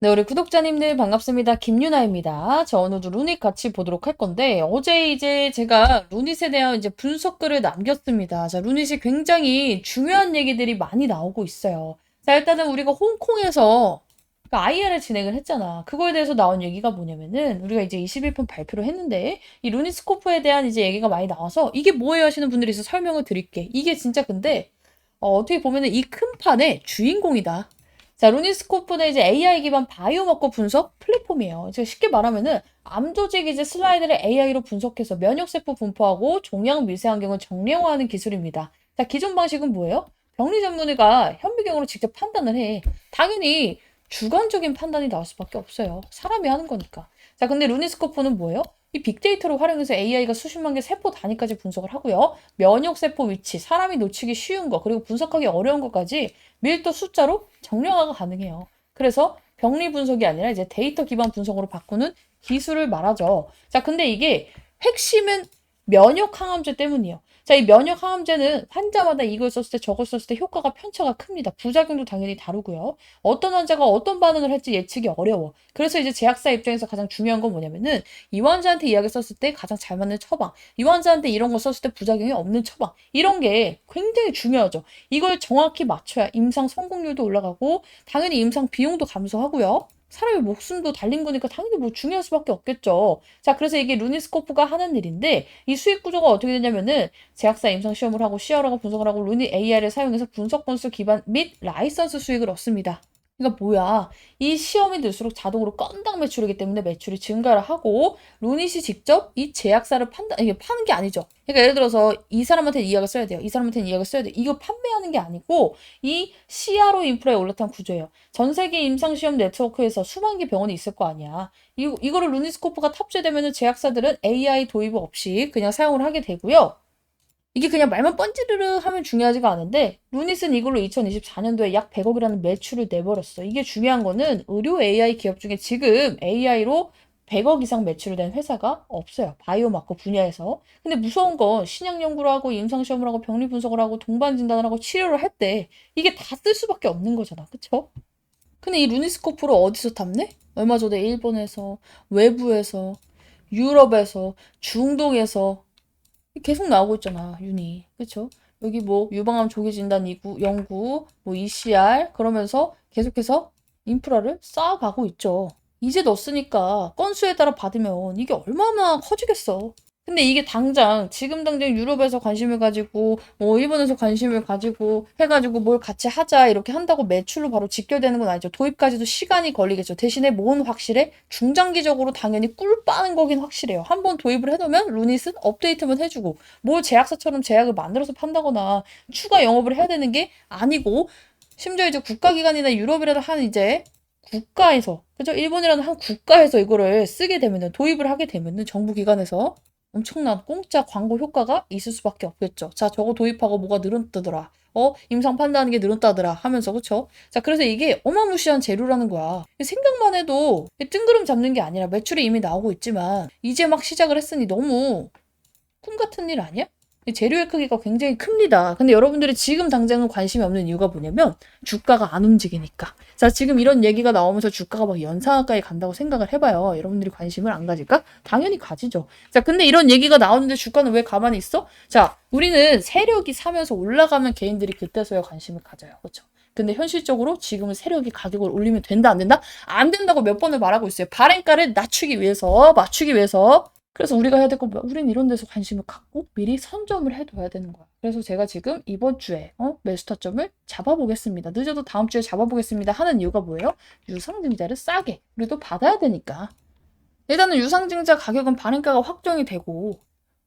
네, 우리 구독자님들 반갑습니다. 김유나입니다. 자, 오늘도 루닛 같이 보도록 할 건데, 어제 이제 제가 루닛에 대한 이제 분석글을 남겼습니다. 자, 루닛이 굉장히 중요한 얘기들이 많이 나오고 있어요. 자, 일단은 우리가 홍콩에서 그 IR을 진행을 했잖아. 그거에 대해서 나온 얘기가 뭐냐면은, 우리가 이제 21편 발표를 했는데, 이 루닛 스코프에 대한 이제 얘기가 많이 나와서, 이게 뭐예요 하시는 분들이 있어 설명을 드릴게. 이게 진짜 근데, 어떻게 보면은 이 큰 판의 주인공이다. 자, 루니스코프는 이제 AI 기반 바이오마커 분석 플랫폼이에요. 제가 쉽게 말하면은 암 조직 이제 슬라이드를 AI로 분석해서 면역세포 분포하고 종양 미세 환경을 정량화하는 기술입니다. 자, 기존 방식은 뭐예요? 병리 전문의가 현미경으로 직접 판단을 해. 당연히 주관적인 판단이 나올 수밖에 없어요. 사람이 하는 거니까. 자, 근데 루니스코프는 뭐예요? 이 빅데이터를 활용해서 AI가 수십만 개 세포 단위까지 분석을 하고요. 면역세포 위치, 사람이 놓치기 쉬운 거, 그리고 분석하기 어려운 것까지 밀도 숫자로 정량화가 가능해요. 그래서 병리 분석이 아니라 이제 데이터 기반 분석으로 바꾸는 기술을 말하죠. 자, 근데 이게 핵심은 면역 항암제 때문이에요. 자, 이 면역 항암제는 환자마다 이걸 썼을 때 저걸 썼을 때 효과가 편차가 큽니다. 부작용도 당연히 다르고요. 어떤 환자가 어떤 반응을 할지 예측이 어려워. 그래서 이제 제약사 입장에서 가장 중요한 건 뭐냐면은 이 환자한테 이 약을 썼을 때 가장 잘 맞는 처방, 이 환자한테 이런 거 썼을 때 부작용이 없는 처방, 이런 게 굉장히 중요하죠. 이걸 정확히 맞춰야 임상 성공률도 올라가고 당연히 임상 비용도 감소하고요. 사람의 목숨도 달린 거니까 당연히 뭐 중요할 수밖에 없겠죠. 자, 그래서 이게 루니스코프가 하는 일인데 이 수익 구조가 어떻게 되냐면은 제약사 임상 시험을 하고 CRO가 분석을 하고 루니 AI를 사용해서 분석 건수 기반 및 라이선스 수익을 얻습니다. 그러니까 뭐야? 이 시험이 들수록 자동으로 건당 매출이기 때문에 매출이 증가를 하고 루닛이 직접 이 제약사를 이게 파는 게 아니죠. 그러니까 예를 들어서 이 사람한테 이 약을 써야 돼요. 이 사람한테는 이 약을 써야 돼요. 이거 판매하는 게 아니고 이 CRO 인프라에 올라탄 구조예요. 전 세계 임상시험 네트워크에서 수만 개 병원이 있을 거 아니야. 이거를 루니스코프가 탑재되면은 제약사들은 AI 도입 없이 그냥 사용을 하게 되고요. 이게 그냥 말만 뻔지르르 하면 중요하지가 않은데 루닛은 이걸로 2024년도에 약 100억이라는 매출을 내버렸어. 이게 중요한 거는 의료 AI 기업 중에 지금 AI로 100억 이상 매출을 낸 회사가 없어요. 바이오마커 분야에서. 근데 무서운 건 신약 연구를 하고 임상시험을 하고 병리 분석을 하고 동반 진단을 하고 치료를 할 때 이게 다 쓸 수밖에 없는 거잖아. 그쵸? 근데 이 루니스코프를 어디서 탐내? 얼마 전에 일본에서, 외부에서, 유럽에서, 중동에서 계속 나오고 있잖아, 윤희. 그쵸? 여기 뭐, 유방암 조기 진단 연구, 뭐, ECR, 그러면서 계속해서 인프라를 쌓아가고 있죠. 이제 넣었으니까 건수에 따라 받으면 이게 얼마나 커지겠어. 근데 이게 지금 당장 유럽에서 관심을 가지고, 뭐, 일본에서 관심을 가지고, 해가지고 뭘 같이 하자, 이렇게 한다고 매출로 바로 직결되는 건 아니죠. 도입까지도 시간이 걸리겠죠. 대신에 뭐는 확실해? 중장기적으로 당연히 꿀 빠는 거긴 확실해요. 한번 도입을 해놓으면 루닛은 업데이트만 해주고, 뭘 제약사처럼 제약을 만들어서 판다거나, 추가 영업을 해야 되는 게 아니고, 심지어 이제 국가기관이나 유럽이라도 한 이제, 국가에서, 그죠? 일본이라는 한 국가에서 이거를 쓰게 되면은, 도입을 하게 되면은, 정부 기관에서, 엄청난 공짜 광고 효과가 있을 수밖에 없겠죠. 자, 저거 도입하고 뭐가 늘었다더라. 임상 판단하는 게 늘었다더라 하면서, 그쵸? 자, 그래서 이게 어마무시한 재료라는 거야. 생각만 해도 뜬구름 잡는 게 아니라 매출이 이미 나오고 있지만 이제 막 시작을 했으니 너무 꿈 같은 일 아니야? 재료의 크기가 굉장히 큽니다. 근데 여러분들이 지금 당장은 관심이 없는 이유가 뭐냐면 주가가 안 움직이니까. 자, 지금 이런 얘기가 나오면서 주가가 막 연상가까지 간다고 생각을 해봐요. 여러분들이 관심을 안 가질까? 당연히 가지죠. 자, 근데 이런 얘기가 나오는데 주가는 왜 가만히 있어? 자, 우리는 세력이 사면서 올라가면 개인들이 그때서야 관심을 가져요. 그렇죠? 근데 현실적으로 지금은 세력이 가격을 올리면 된다, 안 된다? 안 된다고 몇 번을 말하고 있어요. 발행가를 맞추기 위해서. 그래서 우리가 해야 될 건 뭐야? 우린 이런 데서 관심을 갖고 미리 선점을 해둬야 되는 거야. 그래서 제가 지금 이번 주에 매수 타점을 잡아보겠습니다. 늦어도 다음 주에 잡아보겠습니다 하는 이유가 뭐예요? 유상증자를 싸게 우리도 받아야 되니까. 일단은 유상증자 가격은 발행가가 확정이 되고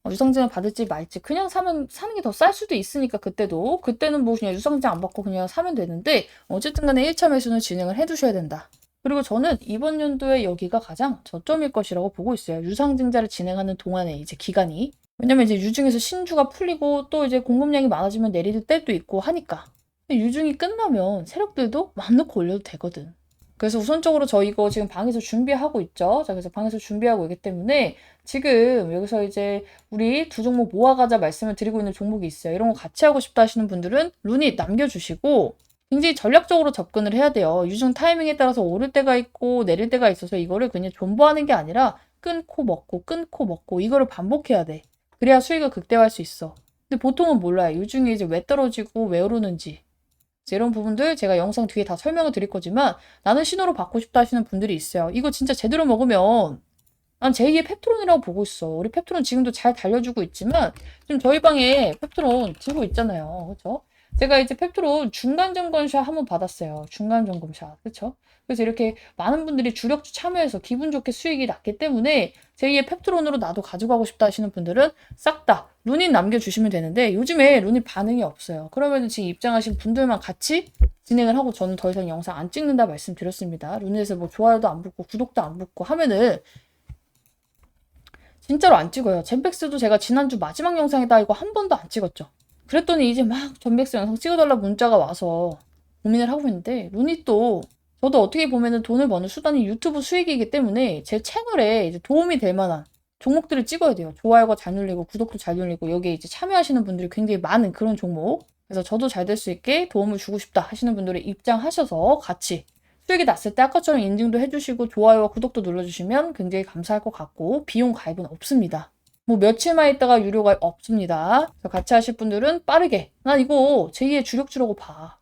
유상증자 받을지 말지 그냥 사는 게 더 쌀 수도 있으니까 그때는 뭐 그냥 유상증자 안 받고 그냥 사면 되는데 어쨌든 간에 1차 매수는 진행을 해두셔야 된다. 그리고 저는 이번 연도에 여기가 가장 저점일 것이라고 보고 있어요. 유상증자를 진행하는 동안에 이제 기간이. 왜냐면 이제 유증에서 신주가 풀리고 또 이제 공급량이 많아지면 내릴 때도 있고 하니까. 유증이 끝나면 세력들도 맘 놓고 올려도 되거든. 그래서 우선적으로 저 이거 지금 방에서 준비하고 있죠. 자, 그래서 방에서 준비하고 있기 때문에 지금 여기서 이제 우리 두 종목 모아가자 말씀을 드리고 있는 종목이 있어요. 이런 거 같이 하고 싶다 하시는 분들은 루닛 남겨주시고 굉장히 전략적으로 접근을 해야 돼요. 유증 타이밍에 따라서 오를 때가 있고 내릴 때가 있어서 이거를 그냥 존버하는 게 아니라 끊고 먹고 이거를 반복해야 돼. 그래야 수익을 극대화할 수 있어. 근데 보통은 몰라요. 유증이 이제 왜 떨어지고 왜 오르는지. 이런 부분들 제가 영상 뒤에 다 설명을 드릴 거지만 나는 신호로 받고 싶다 하시는 분들이 있어요. 이거 진짜 제대로 먹으면 난 제2의 펩트론이라고 보고 있어. 우리 펩트론 지금도 잘 달려주고 있지만 지금 저희 방에 펩트론 들고 있잖아요. 그렇죠? 제가 이제 펩트론 중간 점검샷 한번 받았어요. 중간 점검샷. 그렇죠? 그래서 이렇게 많은 분들이 주력주 참여해서 기분 좋게 수익이 났기 때문에 제2의 펩트론으로 나도 가져가고 싶다 하시는 분들은 싹 다 룬인 남겨주시면 되는데 요즘에 룬인 반응이 없어요. 그러면 지금 입장하신 분들만 같이 진행을 하고 저는 더 이상 영상 안 찍는다 말씀드렸습니다. 룬에서 뭐 좋아요도 안 붙고 구독도 안 붙고 하면은 진짜로 안 찍어요. 젠백스도 제가 지난주 마지막 영상에다 이거 한 번도 안 찍었죠. 그랬더니 이제 막 젠백스 영상 찍어달라 문자가 와서 고민을 하고 있는데 룬이 또 저도 어떻게 보면은 돈을 버는 수단이 유튜브 수익이기 때문에 제 채널에 이제 도움이 될 만한 종목들을 찍어야 돼요. 좋아요가 잘 눌리고 구독도 잘 눌리고 여기에 이제 참여하시는 분들이 굉장히 많은 그런 종목. 그래서 저도 잘 될 수 있게 도움을 주고 싶다 하시는 분들이 입장하셔서 같이 수익이 났을 때 아까처럼 인증도 해주시고 좋아요와 구독도 눌러주시면 굉장히 감사할 것 같고 비용 가입은 없습니다. 뭐 며칠만 있다가 유료 가입 없습니다. 그래서 같이 하실 분들은 빠르게 난 이거 제2의 주력주라고 봐.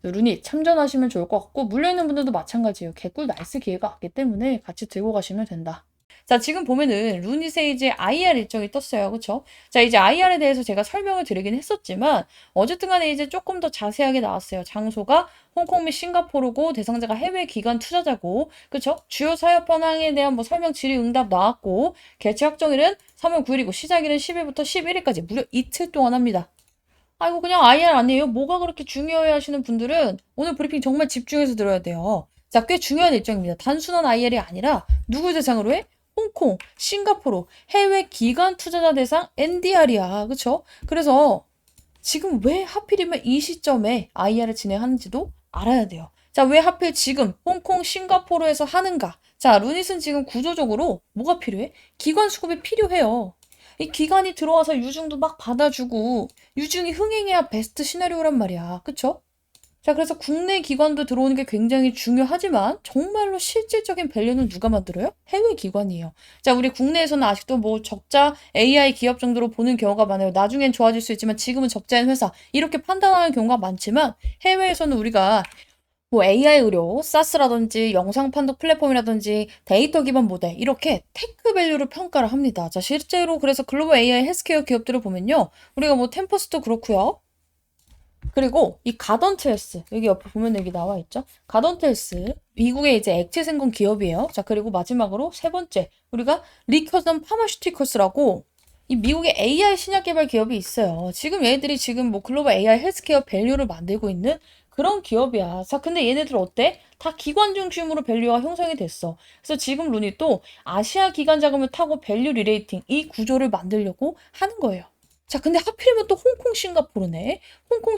루닛 참전하시면 좋을 것 같고 물려있는 분들도 마찬가지예요. 개꿀 나이스 기회가 왔기 때문에 같이 들고 가시면 된다. 자, 지금 보면은 루닛에 이제 IR 일정이 떴어요. 그쵸? 자, 이제 IR에 대해서 제가 설명을 드리긴 했었지만 어쨌든 간에 이제 조금 더 자세하게 나왔어요. 장소가 홍콩 및 싱가포르고 대상자가 해외 기관 투자자고 그쵸? 주요 사업 현황에 대한 뭐 설명 질의 응답 나왔고 개최 확정일은 3월 9일이고 시작일은 10일부터 11일까지 무려 이틀 동안 합니다. 아이고 그냥 IR 아니에요? 뭐가 그렇게 중요해 하시는 분들은 오늘 브리핑 정말 집중해서 들어야 돼요. 자, 꽤 중요한 일정입니다. 단순한 IR이 아니라 누구 대상으로 해? 홍콩, 싱가포르, 해외 기관 투자자 대상 NDR이야. 그쵸? 그래서 지금 왜 하필이면 이 시점에 IR을 진행하는지도 알아야 돼요. 자, 왜 하필 지금 홍콩, 싱가포르에서 하는가? 자, 루닛은 지금 구조적으로 뭐가 필요해? 기관 수급이 필요해요. 이 기관이 들어와서 유증도 막 받아주고 유증이 흥행해야 베스트 시나리오란 말이야. 그쵸? 자, 그래서 국내 기관도 들어오는 게 굉장히 중요하지만 정말로 실질적인 밸류는 누가 만들어요? 해외 기관이에요. 자, 우리 국내에서는 아직도 뭐 적자 AI 기업 정도로 보는 경우가 많아요. 나중엔 좋아질 수 있지만 지금은 적자인 회사 이렇게 판단하는 경우가 많지만 해외에서는 우리가 뭐 AI 의료, SaaS라든지 영상 판독 플랫폼이라든지 데이터 기반 모델 이렇게 테크 밸류를 평가를 합니다. 자, 실제로 그래서 글로벌 AI 헬스케어 기업들을 보면요. 우리가 뭐 템퍼스도 그렇고요. 그리고 이 가던텔스 여기 옆에 보면 여기 나와 있죠. 가던텔스 미국의 이제 액체 생건 기업이에요. 자, 그리고 마지막으로 세 번째 우리가 리커전 파마슈티컬스라고 이 미국의 AI 신약 개발 기업이 있어요. 지금 얘네들이 지금 뭐 글로벌 AI 헬스케어 밸류를 만들고 있는 그런 기업이야. 자, 근데 얘네들 어때? 다 기관 중심으로 밸류가 형성이 됐어. 그래서 지금 룬이 또 아시아 기관 자금을 타고 밸류 리레이팅 이 구조를 만들려고 하는 거예요. 자, 근데 하필이면 또 홍콩 싱가포르네. 홍콩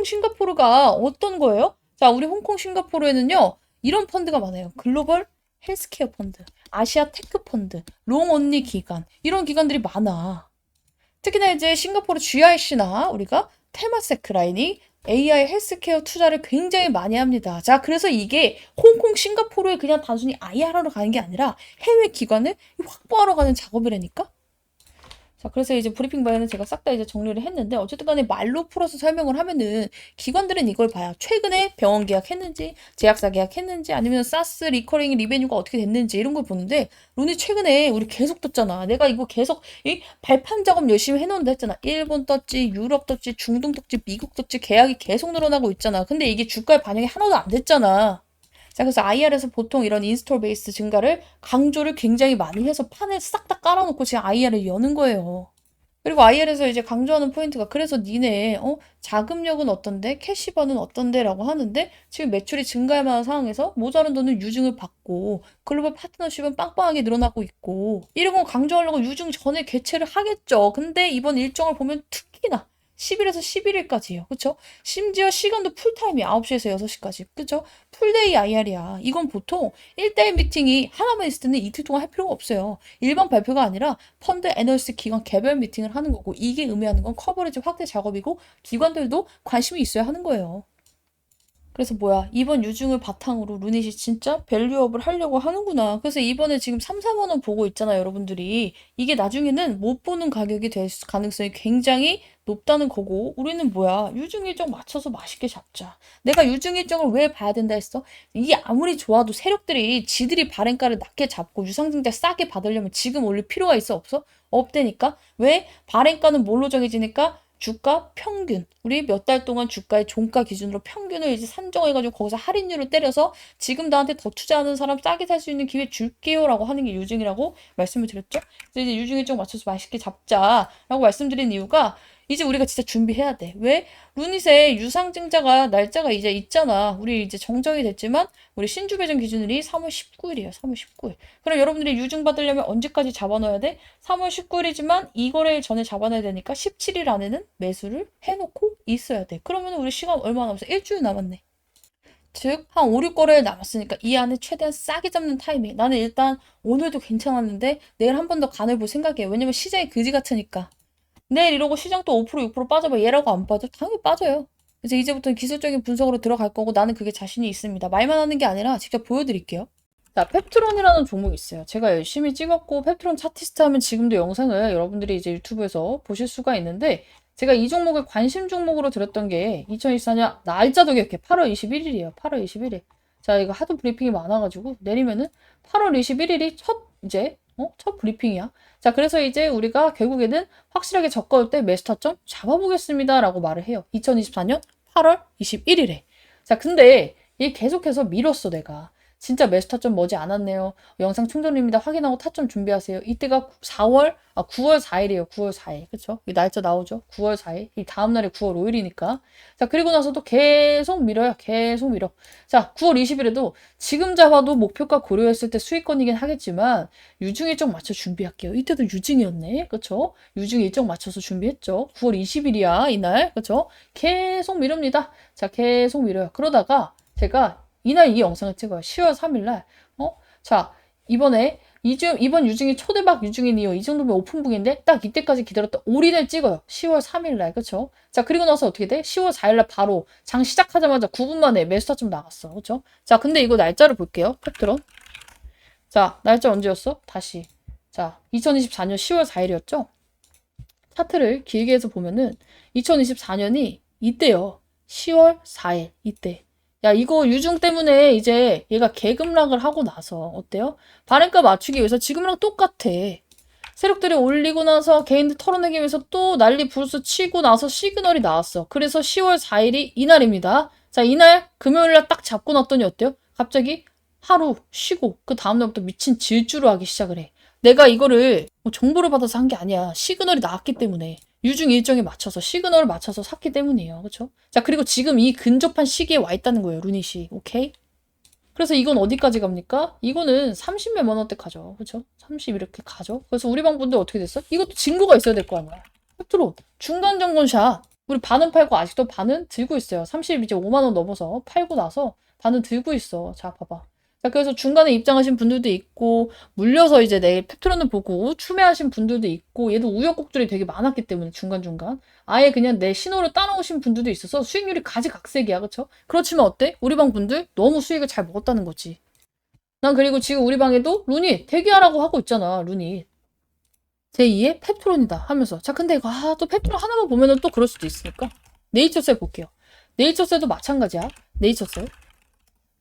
싱가포르가 어떤 거예요? 자, 우리 홍콩 싱가포르에는요. 이런 펀드가 많아요. 글로벌 헬스케어 펀드, 아시아 테크 펀드, 롱 언니 기관. 이런 기관들이 많아. 특히나 이제 싱가포르 GIC나 우리가 테마세크 라인이 AI 헬스케어 투자를 굉장히 많이 합니다. 자, 그래서 이게 홍콩, 싱가포르에 그냥 단순히 IR하러 가는 게 아니라 해외 기관을 확보하러 가는 작업이라니까? 자, 그래서 이제 브리핑 바에는 제가 싹 다 이제 정리를 했는데, 어쨌든 간에 말로 풀어서 설명을 하면은, 기관들은 이걸 봐요. 최근에 병원 계약했는지, 제약사 계약했는지, 아니면 사스 리커링 리베뉴가 어떻게 됐는지, 이런 걸 보는데, 룬이 최근에 우리 계속 떴잖아. 내가 이거 계속, 이 발판 작업 열심히 해놓는다 했잖아. 일본 떴지, 유럽 떴지, 중동 떴지, 미국 떴지, 계약이 계속 늘어나고 있잖아. 근데 이게 주가에 반영이 하나도 안 됐잖아. 자, 그래서 IR에서 보통 이런 인스톨 베이스 증가를 강조를 굉장히 많이 해서 판을 싹 다 깔아놓고 지금 IR을 여는 거예요. 그리고 IR에서 이제 강조하는 포인트가 그래서 니네 자금력은 어떤데 캐시버는 어떤데 라고 하는데 지금 매출이 증가할 만한 상황에서 모자란 돈은 유증을 받고 글로벌 파트너십은 빵빵하게 늘어나고 있고 이런 거 강조하려고 유증 전에 개최를 하겠죠. 근데 이번 일정을 보면 특히나 10일에서 11일까지예요. 그쵸? 심지어 시간도 풀타임이야. 9시에서 6시까지. 그쵸? 풀데이 IR이야. 이건 보통 1대1 미팅이 하나만 있을 때는 이틀 동안 할 필요가 없어요. 일반 발표가 아니라 펀드 애널리스트 기관 개별 미팅을 하는 거고 이게 의미하는 건 커버리지 확대 작업이고 기관들도 관심이 있어야 하는 거예요. 그래서 뭐야, 이번 유중을 바탕으로 루닛이 진짜 밸류업을 하려고 하는구나. 그래서 이번에 지금 3, 4만 원 보고 있잖아요, 여러분들이. 이게 나중에는 못 보는 가격이 될 가능성이 굉장히 높다는 거고, 우리는 뭐야, 유중 일정 맞춰서 맛있게 잡자. 내가 유중 일정을 왜 봐야 된다 했어? 이게 아무리 좋아도 세력들이 지들이 발행가를 낮게 잡고 유상증자 싸게 받으려면 지금 올릴 필요가 있어, 없어? 없다니까? 왜? 발행가는 뭘로 정해지니까? 주가 평균. 우리 몇 달 동안 주가의 종가 기준으로 평균을 이제 산정해가지고 거기서 할인율을 때려서 지금 나한테 더 투자하는 사람 싸게 살 수 있는 기회 줄게요라고 하는 게 유증이라고 말씀을 드렸죠. 그래서 이제 유증 일정 맞춰서 맛있게 잡자라고 말씀드린 이유가 이제 우리가 진짜 준비해야 돼. 왜? 루닛의 유상증자가 날짜가 이제 있잖아. 우리 이제 정정이 됐지만 우리 신주 배정 기준일이 3월 19일이에요. 3월 19일. 그럼 여러분들이 유증 받으려면 언제까지 잡아놔야 돼? 3월 19일이지만 이거래일 전에 잡아놔야 되니까 17일 안에는 매수를 해놓고 있어야 돼. 그러면 우리 시간 얼마 남았어? 일주일 남았네. 즉, 한 5, 6거래일 남았으니까 이 안에 최대한 싸게 잡는 타이밍. 나는 일단 오늘도 괜찮았는데 내일 한 번 더 간을 볼 생각이에요. 왜냐면 시장이 그지 같으니까. 내일 이러고 시장 또 5%, 6% 빠져봐. 얘라고 안 빠져? 당연히 빠져요. 그래서 이제부터는 기술적인 분석으로 들어갈 거고 나는 그게 자신이 있습니다. 말만 하는 게 아니라 직접 보여드릴게요. 자, 펩트론이라는 종목이 있어요. 제가 열심히 찍었고 펩트론 차티스트 하면 지금도 영상을 여러분들이 이제 유튜브에서 보실 수가 있는데 제가 이 종목을 관심 종목으로 들었던 게 2024년 날짜도 기억해. 8월 21일이에요. 8월 21일. 자, 이거 하도 브리핑이 많아가지고 내리면은 8월 21일이 첫 브리핑이야. 자, 그래서 이제 우리가 결국에는 확실하게 저가올 때 매수 타점 잡아보겠습니다. 라고 말을 해요. 2024년 8월 21일에. 자, 근데 얘 계속해서 밀었어, 내가. 진짜 매수 타점 머지 않았네요. 영상 충전입니다. 확인하고 타점 준비하세요. 이때가 9월 4일이에요. 9월 4일. 그쵸? 이 날짜 나오죠? 9월 4일. 이 다음날이 9월 5일이니까. 자, 그리고 나서도 계속 밀어요. 계속 밀어. 자, 9월 20일에도 지금 잡아도 목표가 고려했을 때 수익권이긴 하겠지만 유증 일정 맞춰 준비할게요. 이때도 유증이었네. 그쵸? 유증 일정 맞춰서 준비했죠. 9월 20일이야. 이날. 그쵸? 계속 미릅니다. 자, 계속 밀어요. 그러다가 제가 이날 이 영상을 찍어요. 10월 3일날. 자, 이번 유중이 초대박 유중이니요. 이 정도면 오픈북인데 딱 이때까지 기다렸다 올인을 찍어요. 10월 3일날. 그쵸? 자, 그리고 나서 어떻게 돼? 10월 4일날 바로 장 시작하자마자 9분 만에 매수타 좀 나갔어. 그쵸? 자, 근데 이거 날짜를 볼게요. 펩트론. 자, 날짜 언제였어? 다시. 자, 2024년 10월 4일이었죠? 차트를 길게 해서 보면은 2024년이 이때요. 10월 4일. 이때. 야, 이거 유중 때문에 이제 얘가 계급락을 하고 나서 어때요? 발행가 맞추기 위해서 지금이랑 똑같아. 세력들이 올리고 나서 개인들 털어내기 위해서 또 난리 부르스 치고 나서 시그널이 나왔어. 그래서 10월 4일이 이날입니다. 자, 이날 금요일날 딱 잡고 났더니 어때요? 갑자기 하루 쉬고 그 다음날부터 미친 질주를 하기 시작을 해. 내가 이거를 뭐 정보를 받아서 한 게 아니야. 시그널이 나왔기 때문에. 유중 일정에 맞춰서 시그널을 맞춰서 샀기 때문이에요. 그렇죠? 자, 그리고 지금 이 근접한 시기에 와 있다는 거예요. 루닛이. 오케이? 그래서 이건 어디까지 갑니까? 이거는 30몇만 원대 가죠. 그렇죠? 30 이렇게 가죠. 그래서 우리 방 분들 어떻게 됐어? 이것도 증거가 있어야 될 거 아니야. 끝으로 중간 정권샷. 우리 반은 팔고 아직도 반은 들고 있어요. 30 이제 5만 원 넘어서 팔고 나서 반은 들고 있어. 자, 봐봐. 자, 그래서 중간에 입장하신 분들도 있고 물려서 이제 내일 펩트론을 보고 추매하신 분들도 있고 얘도 우여곡절이 되게 많았기 때문에 중간중간 아예 그냥 내 신호를 따라오신 분들도 있어서 수익률이 가지각색이야. 그쵸? 그렇지만 어때? 우리 방 분들 너무 수익을 잘 먹었다는 거지. 난 그리고 지금 우리 방에도 루닛 대기하라고 하고 있잖아. 루닛. 제2의 펩트론이다 하면서 자, 근데 이거 또 펩트론 하나만 보면은 또 그럴 수도 있으니까 네이처셀 볼게요. 네이처셀도 마찬가지야. 네이처셀.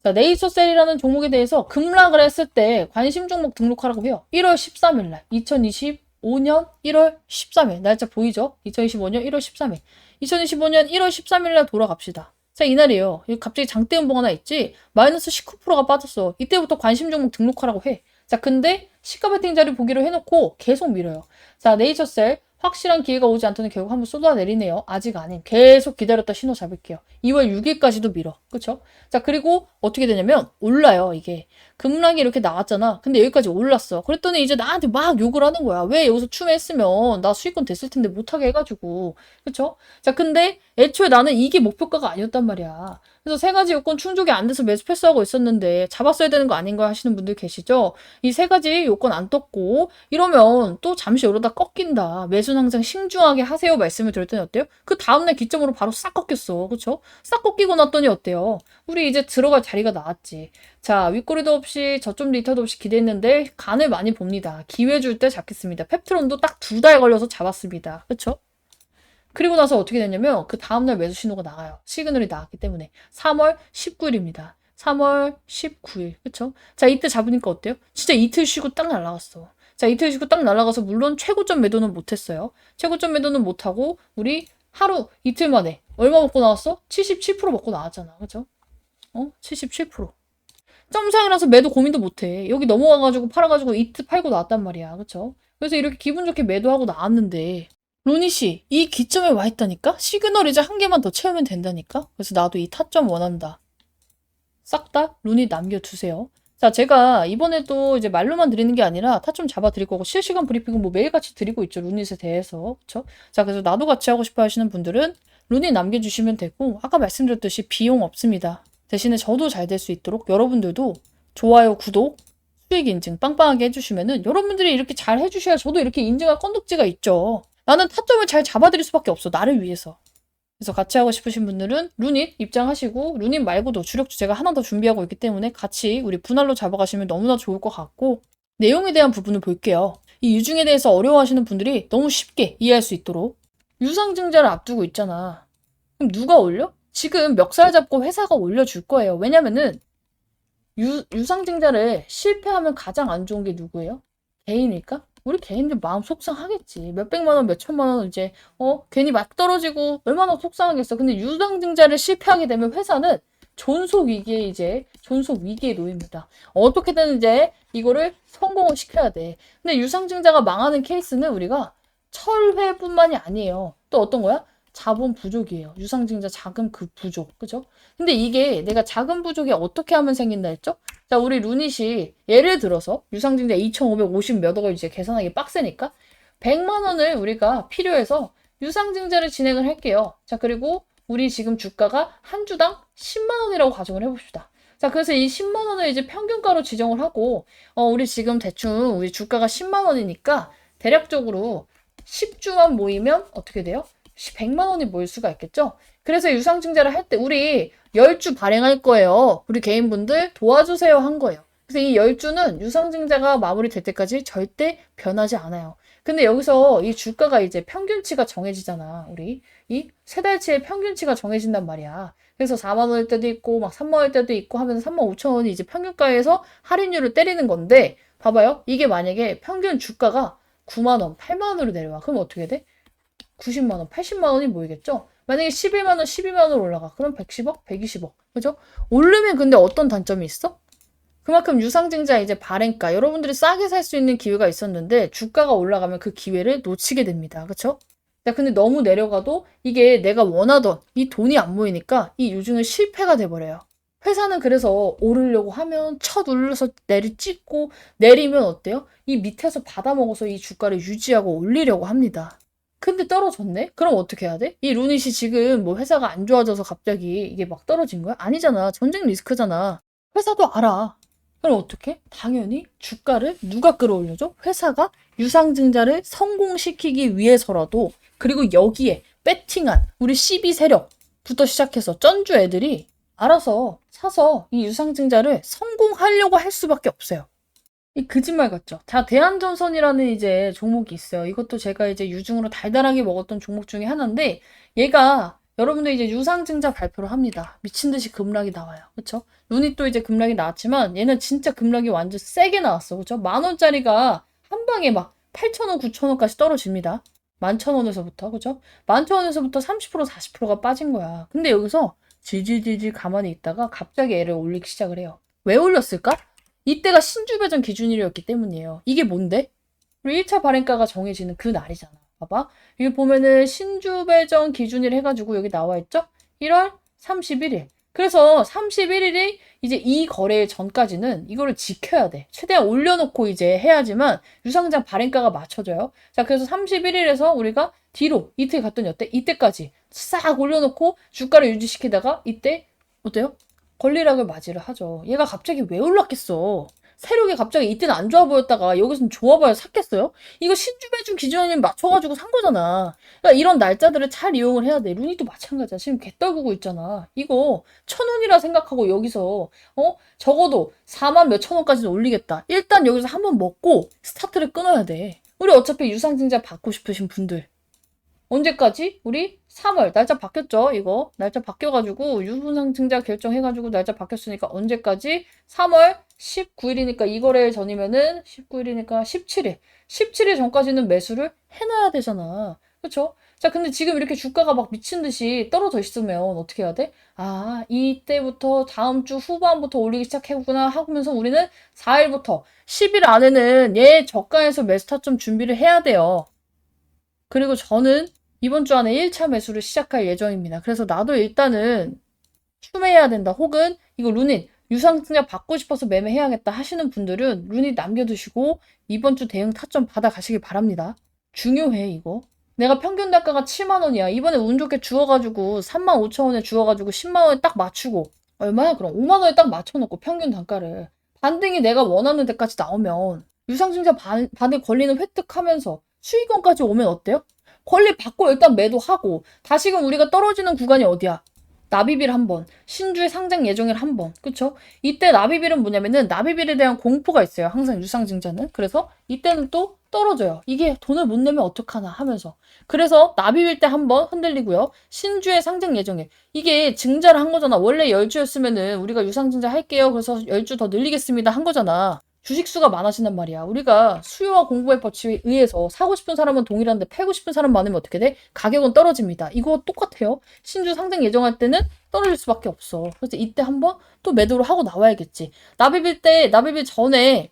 자, 네이처셀이라는 종목에 대해서 급락을 했을 때 관심 종목 등록하라고 해요. 1월 13일날 2025년 1월 13일 날짜 보이죠? 2025년 1월 13일 2025년 1월 13일날 돌아갑시다. 자, 이날이에요. 갑자기 장대음봉 하나 있지? 마이너스 19%가 빠졌어. 이때부터 관심 종목 등록하라고 해. 자, 근데 시가 베팅 자리 보기로 해놓고 계속 밀어요. 자, 네이처셀 확실한 기회가 오지 않더니 결국 한번 쏟아내리네요. 아직 아님. 계속 기다렸다 신호 잡을게요. 2월 6일까지도 밀어. 그쵸? 자, 그리고 어떻게 되냐면 올라요, 이게. 급락이 이렇게 나왔잖아. 근데 여기까지 올랐어. 그랬더니 이제 나한테 막 욕을 하는 거야. 왜 여기서 추매했으면 나 수익권 됐을 텐데 못하게 해가지고. 그쵸? 자, 근데 애초에 나는 이게 목표가가 아니었단 말이야. 그래서 세 가지 요건 충족이 안 돼서 매수 패스하고 있었는데 잡았어야 되는 거 아닌가 하시는 분들 계시죠? 이 세 가지 요건 안 떴고 이러면 또 잠시 오르다 꺾인다. 매수는 항상 신중하게 하세요 말씀을 드렸더니 어때요? 그 다음날 기점으로 바로 싹 꺾였어. 그쵸? 싹 꺾이고 났더니 어때요? 우리 이제 들어갈 자리가 나왔지. 자, 윗꼬리도 없이 저점 리터도 없이 기대했는데 간을 많이 봅니다. 기회 줄 때 잡겠습니다. 펩트론도 딱 2달 걸려서 잡았습니다. 그쵸? 그리고 나서 어떻게 됐냐면 그 다음날 매수 신호가 나가요. 시그널이 나왔기 때문에. 3월 19일입니다. 3월 19일. 그쵸? 자, 이때 잡으니까 어때요? 진짜 이틀 쉬고 딱 날아갔어. 자, 이틀 쉬고 딱 날아가서 물론 최고점 매도는 못했어요. 최고점 매도는 못하고 우리 하루 이틀 만에 얼마 먹고 나왔어? 77% 먹고 나왔잖아. 그쵸? 77%. 점상이라서 매도 고민도 못해. 여기 넘어가가지고 팔아가지고 이틀 팔고 나왔단 말이야. 그쵸? 그래서 이렇게 기분 좋게 매도하고 나왔는데 로니 씨, 이 기점에 와 있다니까? 시그널 이제 한 개만 더 채우면 된다니까? 그래서 나도 이 타점 원한다. 싹 다 루니 남겨두세요. 자, 제가 이번에도 이제 말로만 드리는 게 아니라 타점 잡아 드릴 거고 실시간 브리핑은 뭐 매일같이 드리고 있죠. 루닛에 대해서. 그쵸? 자, 그래서 나도 같이 하고 싶어 하시는 분들은 루닛 남겨주시면 되고 아까 말씀드렸듯이 비용 없습니다. 대신에 저도 잘 될 수 있도록 여러분들도 좋아요, 구독, 수익 인증 빵빵하게 해주시면은 여러분들이 이렇게 잘 해주셔야 저도 이렇게 인증할 건덕지가 있죠. 나는 타점을 잘 잡아드릴 수밖에 없어. 나를 위해서. 그래서 같이 하고 싶으신 분들은 루닛 입장하시고 루닛 말고도 주력주 제가 하나 더 준비하고 있기 때문에 같이 우리 분할로 잡아가시면 너무나 좋을 것 같고 내용에 대한 부분을 볼게요. 이 유중에 대해서 어려워하시는 분들이 너무 쉽게 이해할 수 있도록 유상증자를 앞두고 있잖아. 그럼 누가 올려? 지금 멱살 잡고 회사가 올려줄 거예요. 왜냐면은 유상증자를 실패하면 가장 안 좋은 게 누구예요? 개인일까? 우리 개인들 마음 속상하겠지. 몇백만 원, 몇천만 원 이제 괜히 막 떨어지고 얼마나 속상하겠어. 근데 유상증자를 실패하게 되면 회사는 존속 위기에 놓입니다. 어떻게든 이제 이거를 성공을 시켜야 돼. 근데 유상증자가 망하는 케이스는 우리가 철회뿐만이 아니에요. 또 어떤 거야? 자본 부족이에요. 유상증자 자금 그 부족. 그죠? 근데 이게 내가 자금 부족이 어떻게 하면 생긴다 했죠? 자, 우리 루닛이 예를 들어서 유상증자 2,550 몇 억을 이제 계산하기 빡세니까 100만 원을 우리가 필요해서 유상증자를 진행을 할게요. 자, 그리고 우리 지금 주가가 한 주당 10만 원이라고 가정을 해봅시다. 자, 그래서 이 10만 원을 이제 평균가로 지정을 하고 우리 지금 대충 우리 주가가 10만 원이니까 대략적으로 10주만 모이면 어떻게 돼요? 100만 원이 모일 수가 있겠죠? 그래서 유상증자를 할 때 우리 10주 발행할 거예요. 우리 개인분들 도와주세요 한 거예요. 그래서 이 10주는 유상증자가 마무리될 때까지 절대 변하지 않아요. 근데 여기서 이 주가가 이제 평균치가 정해지잖아. 우리 이 세 달치의 평균치가 정해진단 말이야. 그래서 4만 원일 때도 있고 막 3만 원일 때도 있고 하면서 3만 5천 원이 이제 평균가에서 할인율을 때리는 건데 봐봐요. 이게 만약에 평균 주가가 9만 원, 8만 원으로 내려와. 그럼 어떻게 돼? 90만 원, 80만 원이 모이겠죠? 만약에 11만 원, 12만 원 올라가. 그럼 110억, 120억. 그죠? 오르면 근데 어떤 단점이 있어? 그만큼 유상증자 이제 발행가, 여러분들이 싸게 살 수 있는 기회가 있었는데 주가가 올라가면 그 기회를 놓치게 됩니다. 그쵸? 자, 근데 너무 내려가도 이게 내가 원하던 이 돈이 안 모이니까 이 유증은 실패가 돼버려요. 회사는 그래서 오르려고 하면 첫 눌러서 찍고 내리면 어때요? 이 밑에서 받아먹어서 이 주가를 유지하고 올리려고 합니다. 근데 떨어졌네? 그럼 어떻게 해야 돼? 이 루닛이 지금 뭐 회사가 안 좋아져서 갑자기 이게 막 떨어진 거야? 아니잖아. 전쟁 리스크잖아. 회사도 알아. 그럼 어떻게? 당연히 주가를 누가 끌어올려줘? 회사가 유상증자를 성공시키기 위해서라도 그리고 여기에 배팅한 우리 CB 세력부터 시작해서 쩐주 애들이 알아서 사서 이 유상증자를 성공하려고 할 수밖에 없어요. 이 거짓말 같죠? 자, 대한전선이라는 이제 종목이 있어요. 이것도 제가 이제 유중으로 달달하게 먹었던 종목 중에 하나인데 얘가 여러분들 이제 유상증자 발표를 합니다. 미친 듯이 급락이 나와요. 그쵸? 눈이 또 이제 급락이 나왔지만 얘는 진짜 급락이 완전 세게 나왔어. 그쵸? 10,000원짜리가 한 방에 막 8,000원, 9,000원까지 떨어집니다. 11,000원에서부터. 그죠? 11,000원에서부터 30%, 40%가 빠진 거야. 근데 여기서 질질질질 가만히 있다가 갑자기 애를 올리기 시작을 해요. 왜 올렸을까? 이때가 신주배전 기준일이었기 때문이에요. 이게 뭔데? 우리 1차 발행가가 정해지는 그 날이잖아. 봐봐. 여기 보면은 신주배전 기준일 해가지고 여기 나와 있죠? 1월 31일. 그래서 31일이 이제 이 거래 전까지는 이거를 지켜야 돼. 최대한 올려놓고 이제 해야지만 유상증자 발행가가 맞춰져요. 자, 그래서 31일에서 우리가 뒤로 이틀 갔더니 어때? 이때까지 싹 올려놓고 주가를 유지시키다가 이때 어때요? 권리락을 맞이를 하죠. 얘가 갑자기 왜 올랐겠어? 세력이 갑자기 이때는 안 좋아 보였다가 여기서는 좋아 보여 샀겠어요? 이거 신주 매주 기준에 맞춰가지고 산 거잖아. 그러니까 이런 날짜들을 잘 이용을 해야 돼. 루니도 마찬가지야. 지금 개 떨구고 있잖아. 이거 1,000원이라 생각하고 여기서 적어도 4만 몇천 원까지는 올리겠다. 일단 여기서 한번 먹고 스타트를 끊어야 돼. 우리 어차피 유상증자 받고 싶으신 분들 언제까지? 우리 3월 날짜 바뀌었죠 이거 날짜 바뀌어가지고 유상증자 결정해가지고 날짜 바뀌었으니까 언제까지? 3월 19일이니까 이 거래 전이면은 19일이니까 17일 전까지는 매수를 해놔야 되잖아. 그쵸? 자, 근데 지금 이렇게 주가가 막 미친 듯이 떨어져 있으면 어떻게 해야 돼? 아, 이때부터 다음 주 후반부터 올리기 시작했구나 하면서 우리는 4일부터 10일 안에는 얘 저가에서 매수 타점 준비를 해야 돼요. 그리고 저는 이번 주 안에 1차 매수를 시작할 예정입니다. 그래서 나도 일단은 추매해야 된다. 혹은 이거 루닛 유상증자 받고 싶어서 매매해야겠다 하시는 분들은 루닛 남겨두시고 이번 주 대응 타점 받아가시길 바랍니다. 중요해 이거. 내가 평균 단가가 7만 원이야. 이번에 운 좋게 주워가지고 3만 5천 원에 주워가지고 10만 원에 딱 맞추고 얼마야 그럼? 5만 원에 딱 맞춰놓고 평균 단가를 반등이 내가 원하는 데까지 나오면 유상증자 받을 권리는 획득하면서 수익원까지 오면 어때요? 권리 받고 일단 매도하고 다시금 우리가 떨어지는 구간이 어디야? 나비빌 한 번, 신주의 상장 예정일 한 번, 그쵸? 이때 나비빌은 뭐냐면은 나비빌에 대한 공포가 있어요. 항상 유상증자는. 그래서 이때는 또 떨어져요. 이게 돈을 못 내면 어떡하나 하면서. 그래서 나비빌 때 한 번 흔들리고요. 신주의 상장 예정일. 이게 증자를 한 거잖아. 원래 10주였으면은 우리가 유상증자 할게요. 그래서 10주 더 늘리겠습니다. 한 거잖아. 주식수가 많아진단 말이야. 우리가 수요와 공급의 법칙에 의해서 사고 싶은 사람은 동일한데 팔고 싶은 사람 많으면 어떻게 돼? 가격은 떨어집니다. 이거 똑같아요. 신주 상장 예정할 때는 떨어질 수밖에 없어. 그래서 이때 한번 또 매도를 하고 나와야겠지. 나비빌 전에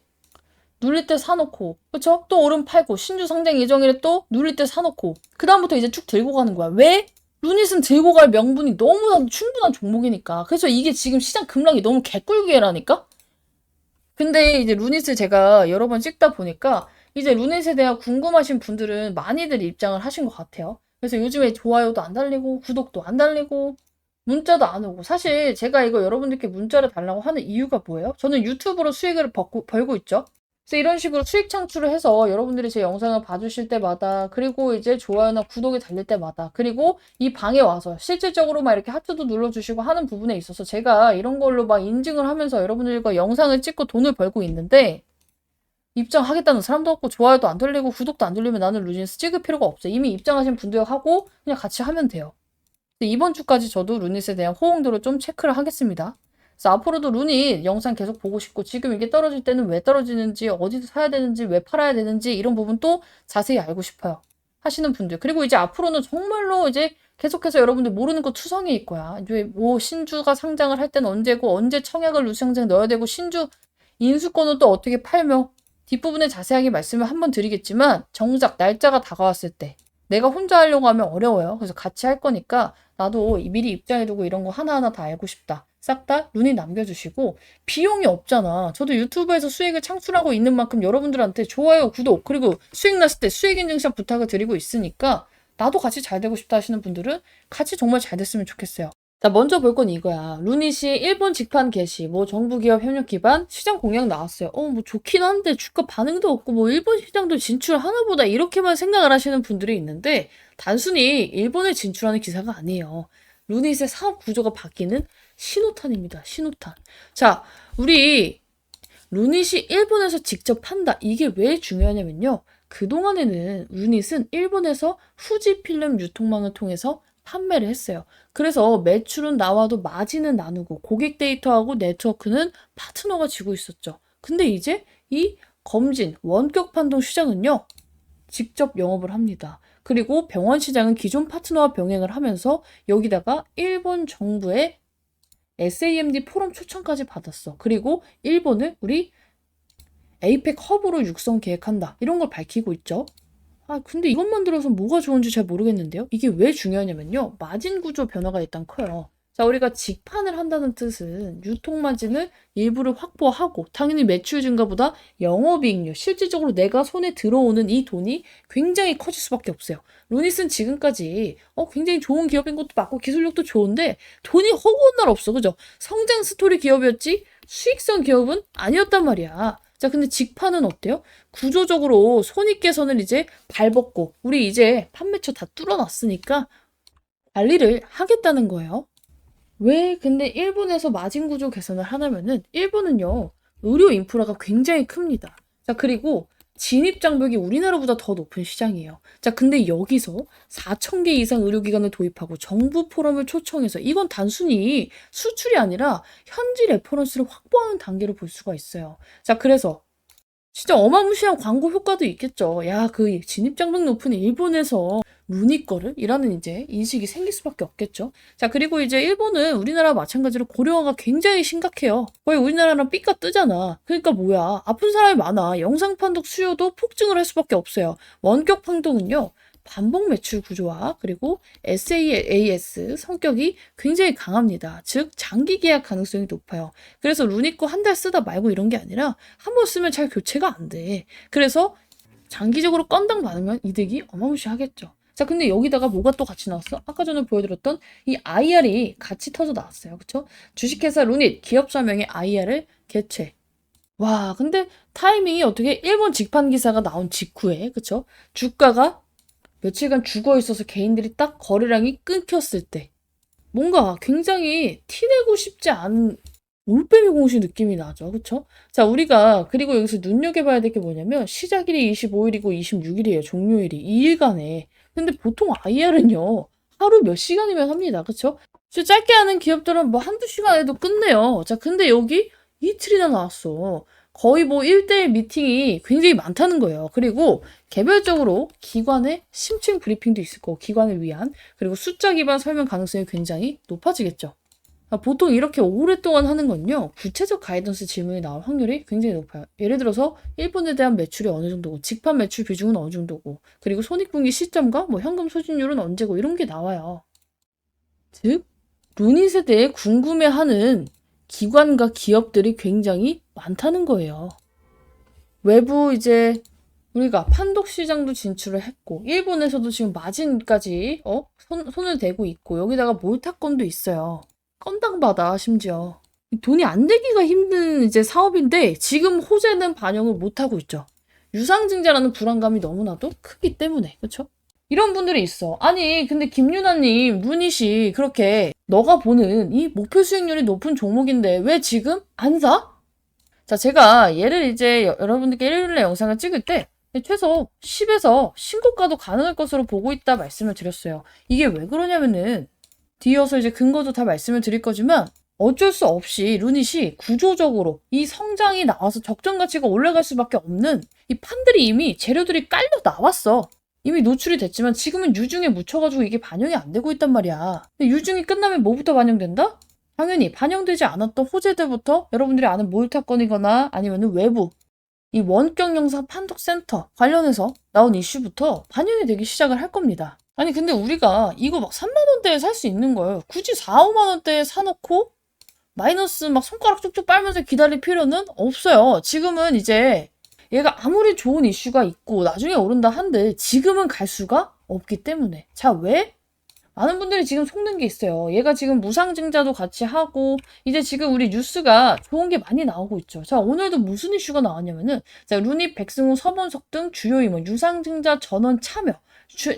눌릴 때 사놓고, 그쵸? 또 오름 팔고, 신주 상장 예정일에 또 눌릴 때 사놓고, 그다음부터 이제 쭉 들고 가는 거야. 왜? 루닛은 들고 갈 명분이 너무나도 충분한 종목이니까. 그래서 이게 지금 시장 급락이 너무 개꿀기회라니까? 근데 이제 루닛을 제가 여러 번 찍다 보니까 이제 루닛에 대한 궁금하신 분들은 많이들 입장을 하신 것 같아요. 그래서 요즘에 좋아요도 안 달리고 구독도 안 달리고 문자도 안 오고 사실 제가 이거 여러분들께 문자를 달라고 하는 이유가 뭐예요? 저는 유튜브로 수익을 벌고 있죠. 그래서 이런 식으로 수익 창출을 해서 여러분들이 제 영상을 봐주실 때마다 그리고 이제 좋아요나 구독이 달릴 때마다 그리고 이 방에 와서 실질적으로 막 이렇게 하트도 눌러주시고 하는 부분에 있어서 제가 이런 걸로 막 인증을 하면서 여러분들과 영상을 찍고 돈을 벌고 있는데 입장하겠다는 사람도 없고 좋아요도 안 돌리고 구독도 안 돌리면 나는 루닛 찍을 필요가 없어. 이미 입장하신 분들하고 그냥 같이 하면 돼요. 이번 주까지 저도 루닛에 대한 호응도를 좀 체크를 하겠습니다. 그래서 앞으로도 루닛 영상 계속 보고 싶고 지금 이게 떨어질 때는 왜 떨어지는지 어디서 사야 되는지 왜 팔아야 되는지 이런 부분도 자세히 알고 싶어요 하시는 분들 그리고 이제 앞으로는 정말로 이제 계속해서 여러분들 모르는 거 투성이일 거야. 이제 뭐 신주가 상장을 할 때는 언제고 언제 청약을 루시장장에 넣어야 되고 신주 인수권은 또 어떻게 팔며 뒷부분에 자세하게 말씀을 한번 드리겠지만 정작 날짜가 다가왔을 때 내가 혼자 하려고 하면 어려워요. 그래서 같이 할 거니까 나도 미리 입장해두고 이런 거 하나하나 다 알고 싶다. 싹 다 루닛 남겨주시고 비용이 없잖아. 저도 유튜브에서 수익을 창출하고 있는 만큼 여러분들한테 좋아요, 구독 그리고 수익 났을 때 수익 인증샷 부탁을 드리고 있으니까 나도 같이 잘 되고 싶다 하시는 분들은 같이 정말 잘 됐으면 좋겠어요. 자, 먼저 볼 건 이거야. 루닛이 일본 직판 개시, 뭐 정부 기업 협력 기반 시장 공약 나왔어요. 뭐 좋긴 한데 주가 반응도 없고 뭐 일본 시장도 진출하나 보다 이렇게만 생각을 하시는 분들이 있는데 단순히 일본에 진출하는 기사가 아니에요. 루닛의 사업 구조가 바뀌는 신호탄입니다. 신호탄. 자, 우리 루닛이 일본에서 직접 판다. 이게 왜 중요하냐면요. 그동안에는 루닛은 일본에서 후지 필름 유통망을 통해서 판매를 했어요. 그래서 매출은 나와도 마진은 나누고 고객 데이터하고 네트워크는 파트너가 쥐고 있었죠. 근데 이제 이 검진, 원격 판동 시장은요. 직접 영업을 합니다. 그리고 병원 시장은 기존 파트너와 병행을 하면서 여기다가 일본 정부의 SAMD 포럼 초청까지 받았어. 그리고 일본을 우리 에이펙 허브로 육성 계획한다. 이런 걸 밝히고 있죠. 근데 이것만 들어서 뭐가 좋은지 잘 모르겠는데요. 이게 왜 중요하냐면요. 마진 구조 변화가 일단 커요. 자, 우리가 직판을 한다는 뜻은 유통마진을 일부를 확보하고 당연히 매출 증가보다 영업이익률, 실질적으로 내가 손에 들어오는 이 돈이 굉장히 커질 수밖에 없어요. 루닛은 지금까지 굉장히 좋은 기업인 것도 맞고 기술력도 좋은데 돈이 허구한 날 없어. 그죠? 성장 스토리 기업이었지 수익성 기업은 아니었단 말이야. 자, 근데 직판은 어때요? 구조적으로 손익개선을 이제 밟았고 우리 이제 판매처 다 뚫어놨으니까 관리를 하겠다는 거예요. 왜 근데 일본에서 마진 구조 개선을 하냐면은 일본은요 의료 인프라가 굉장히 큽니다. 자, 그리고 진입 장벽이 우리나라보다 더 높은 시장이에요. 자, 근데 여기서 4,000개 이상 의료기관을 도입하고 정부 포럼을 초청해서 이건 단순히 수출이 아니라 현지 레퍼런스를 확보하는 단계로 볼 수가 있어요. 자, 그래서 진짜 어마무시한 광고 효과도 있겠죠. 야, 그 진입장벽 높은 일본에서 루니 거를? 이라는 이제 인식이 생길 수밖에 없겠죠. 자, 그리고 이제 일본은 우리나라와 마찬가지로 고령화가 굉장히 심각해요. 거의 우리나라랑 삐까 뜨잖아. 그러니까 뭐야. 아픈 사람이 많아. 영상 판독 수요도 폭증을 할 수밖에 없어요. 원격 판독은요. 반복 매출 구조화 그리고 SaaS 성격이 굉장히 강합니다. 즉 장기 계약 가능성이 높아요. 그래서 루니 거 한 달 쓰다 말고 이런 게 아니라 한 번 쓰면 잘 교체가 안 돼. 그래서 장기적으로 건당 받으면 이득이 어마무시하겠죠. 자, 근데 여기다가 뭐가 또 같이 나왔어? 아까 전에 보여드렸던 이 IR이 같이 터져 나왔어요. 그쵸? 주식회사 루닛 기업 설명에 IR을 개최. 와, 근데 타이밍이 어떻게 일본 직판 기사가 나온 직후에, 그쵸? 주가가 며칠간 죽어 있어서 개인들이 딱 거래량이 끊겼을 때 뭔가 굉장히 티내고 싶지 않은 올빼미 공시 느낌이 나죠. 그쵸? 자, 우리가 그리고 여기서 눈여겨봐야 될 게 뭐냐면 시작일이 25일이고 26일이에요. 종료일이 2일간에. 근데 보통 IR은요. 하루 몇 시간이면 합니다. 그쵸? 짧게 하는 기업들은 뭐 한두 시간에도 끝내요. 자, 근데 여기 이틀이나 나왔어. 거의 뭐 1대1 미팅이 굉장히 많다는 거예요. 그리고 개별적으로 기관의 심층 브리핑도 있을 거고 기관을 위한 그리고 숫자 기반 설명 가능성이 굉장히 높아지겠죠. 보통 이렇게 오랫동안 하는 건요. 구체적 가이던스 질문이 나올 확률이 굉장히 높아요. 예를 들어서 일본에 대한 매출이 어느 정도고 직판 매출 비중은 어느 정도고 그리고 손익분기 시점과 뭐 현금 소진율은 언제고 이런 게 나와요. 즉 루닛에 대해 궁금해하는 기관과 기업들이 굉장히 많다는 거예요. 외부 이제 우리가 판독 시장도 진출을 했고 일본에서도 지금 마진까지 손을 대고 있고 여기다가 몰타건도 있어요. 건당 받아 심지어. 돈이 안 되기가 힘든 이제 사업인데 지금 호재는 반영을 못 하고 있죠. 유상증자라는 불안감이 너무나도 크기 때문에. 그렇죠? 이런 분들이 있어. 아니, 근데 김유나님, 루닛이 그렇게 너가 보는 이 목표 수익률이 높은 종목인데 왜 지금 안 사? 자, 제가 얘를 이제 여러분들께 일요일에 영상을 찍을 때 최소 10에서 신고가도 가능할 것으로 보고 있다 말씀을 드렸어요. 이게 왜 그러냐면은 뒤이어서 이제 근거도 다 말씀을 드릴 거지만 어쩔 수 없이 루닛이 구조적으로 이 성장이 나와서 적정 가치가 올라갈 수밖에 없는 이 판들이 이미 재료들이 깔려 나왔어. 이미 노출이 됐지만 지금은 유증에 묻혀가지고 이게 반영이 안 되고 있단 말이야. 근데 유증이 끝나면 뭐부터 반영된다? 당연히 반영되지 않았던 호재들부터 여러분들이 아는 몰타건이거나 아니면 외부 이 원격 영상 판독 센터 관련해서 나온 이슈부터 반영이 되기 시작을 할 겁니다. 아니 근데 우리가 이거 막 3만 원대에 살 수 있는 거예요. 굳이 4, 5만 원대에 사놓고 마이너스 막 손가락 쭉쭉 빨면서 기다릴 필요는 없어요. 지금은 이제 얘가 아무리 좋은 이슈가 있고 나중에 오른다 한들 지금은 갈 수가 없기 때문에. 자, 왜? 많은 분들이 지금 속는 게 있어요. 얘가 지금 무상증자도 같이 하고 이제 지금 우리 뉴스가 좋은 게 많이 나오고 있죠. 자, 오늘도 무슨 이슈가 나왔냐면은 자, 루닛, 백승호, 서본석 등 주요 임원 유상증자 전원 참여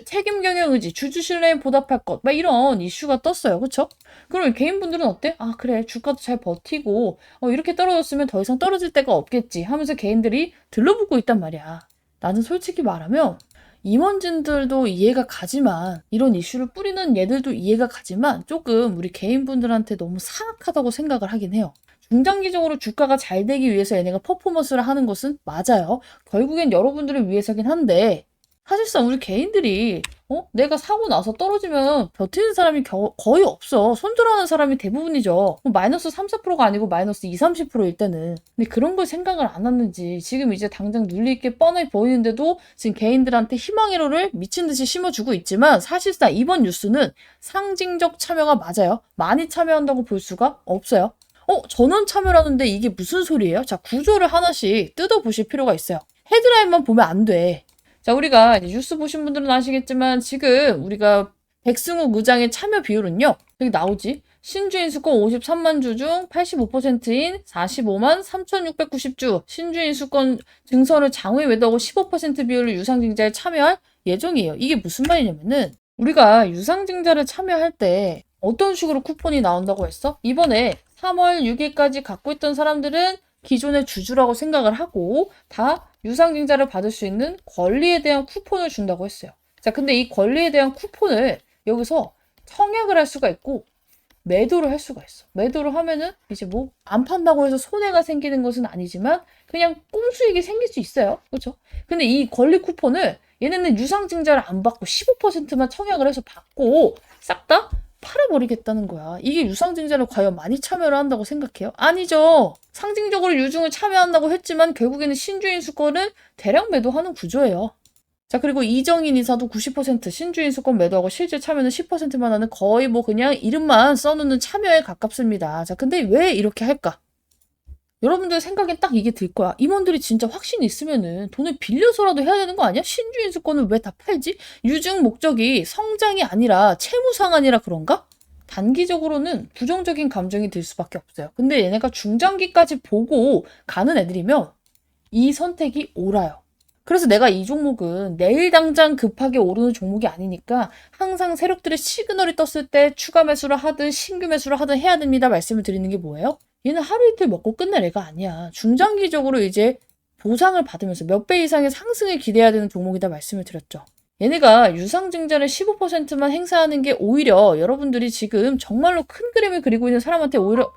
책임 경영 의지, 주주 신뢰에 보답할 것, 막 이런 이슈가 떴어요. 그쵸? 그럼 개인분들은 어때? 아, 그래. 주가도 잘 버티고, 이렇게 떨어졌으면 더 이상 떨어질 데가 없겠지 하면서 개인들이 들러붙고 있단 말이야. 나는 솔직히 말하면, 임원진들도 이해가 가지만, 이런 이슈를 뿌리는 얘들도 이해가 가지만, 조금 우리 개인분들한테 너무 사악하다고 생각을 하긴 해요. 중장기적으로 주가가 잘 되기 위해서 얘네가 퍼포먼스를 하는 것은 맞아요. 결국엔 여러분들을 위해서긴 한데, 사실상 우리 개인들이 내가 사고 나서 떨어지면 버티는 사람이 거의 없어. 손절하는 사람이 대부분이죠. 마이너스 3, 4%가 아니고 마이너스 2, 30%일 때는. 근데 그런 걸 생각을 안 하는지 지금 이제 당장 눌릴 게 뻔히 보이는데도 지금 개인들한테 희망회로를 미친 듯이 심어주고 있지만 사실상 이번 뉴스는 상징적 참여가 맞아요. 많이 참여한다고 볼 수가 없어요. 전원 참여를 하는데 이게 무슨 소리예요? 자, 구조를 하나씩 뜯어보실 필요가 있어요. 헤드라인만 보면 안 돼. 자, 우리가 뉴스 보신 분들은 아시겠지만 지금 우리가 백승욱 의장의 참여 비율은요. 여기 나오지. 신주인 수권 53만 주 중 85%인 45만 3,690주 신주인 수권 증서를 장외 매도하고 15% 비율로 유상증자에 참여할 예정이에요. 이게 무슨 말이냐면은 우리가 유상증자를 참여할 때 어떤 식으로 쿠폰이 나온다고 했어? 이번에 3월 6일까지 갖고 있던 사람들은 기존의 주주라고 생각을 하고 다 유상증자를 받을 수 있는 권리에 대한 쿠폰을 준다고 했어요. 자, 근데 이 권리에 대한 쿠폰을 여기서 청약을 할 수가 있고 매도를 할 수가 있어. 매도를 하면은 이제 뭐 안 판다고 해서 손해가 생기는 것은 아니지만 그냥 꼼수익이 생길 수 있어요. 그렇죠? 근데 이 권리 쿠폰을 얘네는 유상증자를 안 받고 15%만 청약을 해서 받고 싹 다 팔아버리겠다는 거야. 이게 유상증자를 과연 많이 참여를 한다고 생각해요? 아니죠. 상징적으로 유증을 참여한다고 했지만 결국에는 신주인 수권을 대량 매도하는 구조예요. 자, 그리고 이정인 이사도 90% 신주인 수권 매도하고 실제 참여는 10%만 하는 거의 뭐 그냥 이름만 써놓는 참여에 가깝습니다. 자, 근데 왜 이렇게 할까? 여러분들 생각엔 딱 이게 들 거야. 임원들이 진짜 확신이 있으면은 돈을 빌려서라도 해야 되는 거 아니야? 신주인 수권을 왜 다 팔지? 유증 목적이 성장이 아니라 채무 상환이라 그런가? 단기적으로는 부정적인 감정이 들 수밖에 없어요. 근데 얘네가 중장기까지 보고 가는 애들이면 이 선택이 옳아요. 그래서 내가 이 종목은 내일 당장 급하게 오르는 종목이 아니니까 항상 세력들의 시그널이 떴을 때 추가 매수를 하든 신규 매수를 하든 해야 됩니다. 말씀을 드리는 게 뭐예요? 얘는 하루 이틀 먹고 끝날 애가 아니야. 중장기적으로 이제 보상을 받으면서 몇 배 이상의 상승을 기대해야 되는 종목이다 말씀을 드렸죠. 얘네가 유상증자를 15%만 행사하는 게 오히려 여러분들이 지금 정말로 큰 그림을 그리고 있는 사람한테 오히려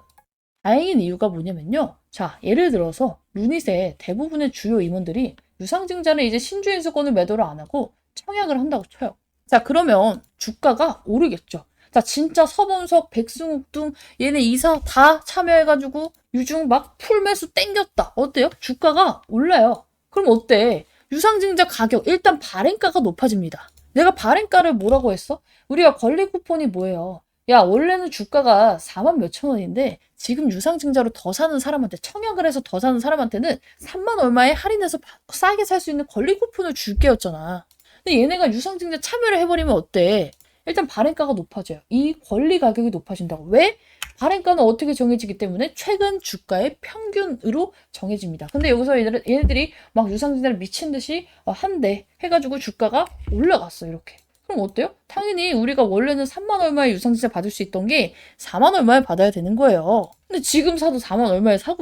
다행인 이유가 뭐냐면요. 자, 예를 들어서 루닛의 대부분의 주요 임원들이 유상증자를 이제 신주인 수권을 매도를 안 하고 청약을 한다고 쳐요. 자, 그러면 주가가 오르겠죠. 자, 진짜 서범석, 백승욱 등 얘네 이사 다 참여해가지고 유중 막 풀매수 땡겼다. 어때요? 주가가 올라요. 그럼 어때? 유상증자 가격 일단 발행가가 높아집니다. 내가 발행가를 뭐라고 했어? 우리가 권리 쿠폰이 뭐예요? 야, 원래는 주가가 4만 몇천 원인데 지금 유상증자로 더 사는 사람한테 청약을 해서 더 사는 사람한테는 3만 얼마에 할인해서 싸게 살 수 있는 권리 쿠폰을 줄게였잖아. 근데 얘네가 유상증자 참여를 해버리면 어때? 일단 발행가가 높아져요. 이 권리 가격이 높아진다고. 왜? 발행가는 어떻게 정해지기 때문에 최근 주가의 평균으로 정해집니다. 근데 여기서 얘네들이 막 유상증자를 미친 듯이 한대 해가지고 주가가 올라갔어. 이렇게. 그럼 어때요? 당연히 우리가 원래는 3만 얼마에 유상증자 받을 수 있던 게 4만 얼마에 받아야 되는 거예요. 근데 지금 사도 4만 얼마에 살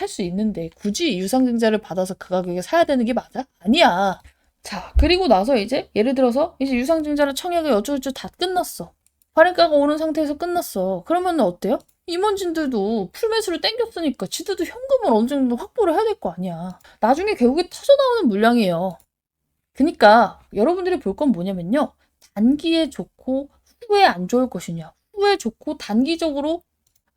수 있는데 굳이 유상증자를 받아서 그 가격에 사야 되는 게 맞아? 아니야. 자, 그리고 나서 이제 예를 들어서 이제 유상증자를 청약을 어쩌고저쩌고 다 끝났어. 발행가가 오른 상태에서 끝났어. 그러면 어때요? 임원진들도 풀매수를 땡겼으니까 지들도 현금을 어느 정도 확보를 해야 될 거 아니야. 나중에 결국에 터져나오는 물량이에요. 그러니까 여러분들이 볼 건 뭐냐면요. 단기에 좋고 후에 안 좋을 것이냐. 후에 좋고 단기적으로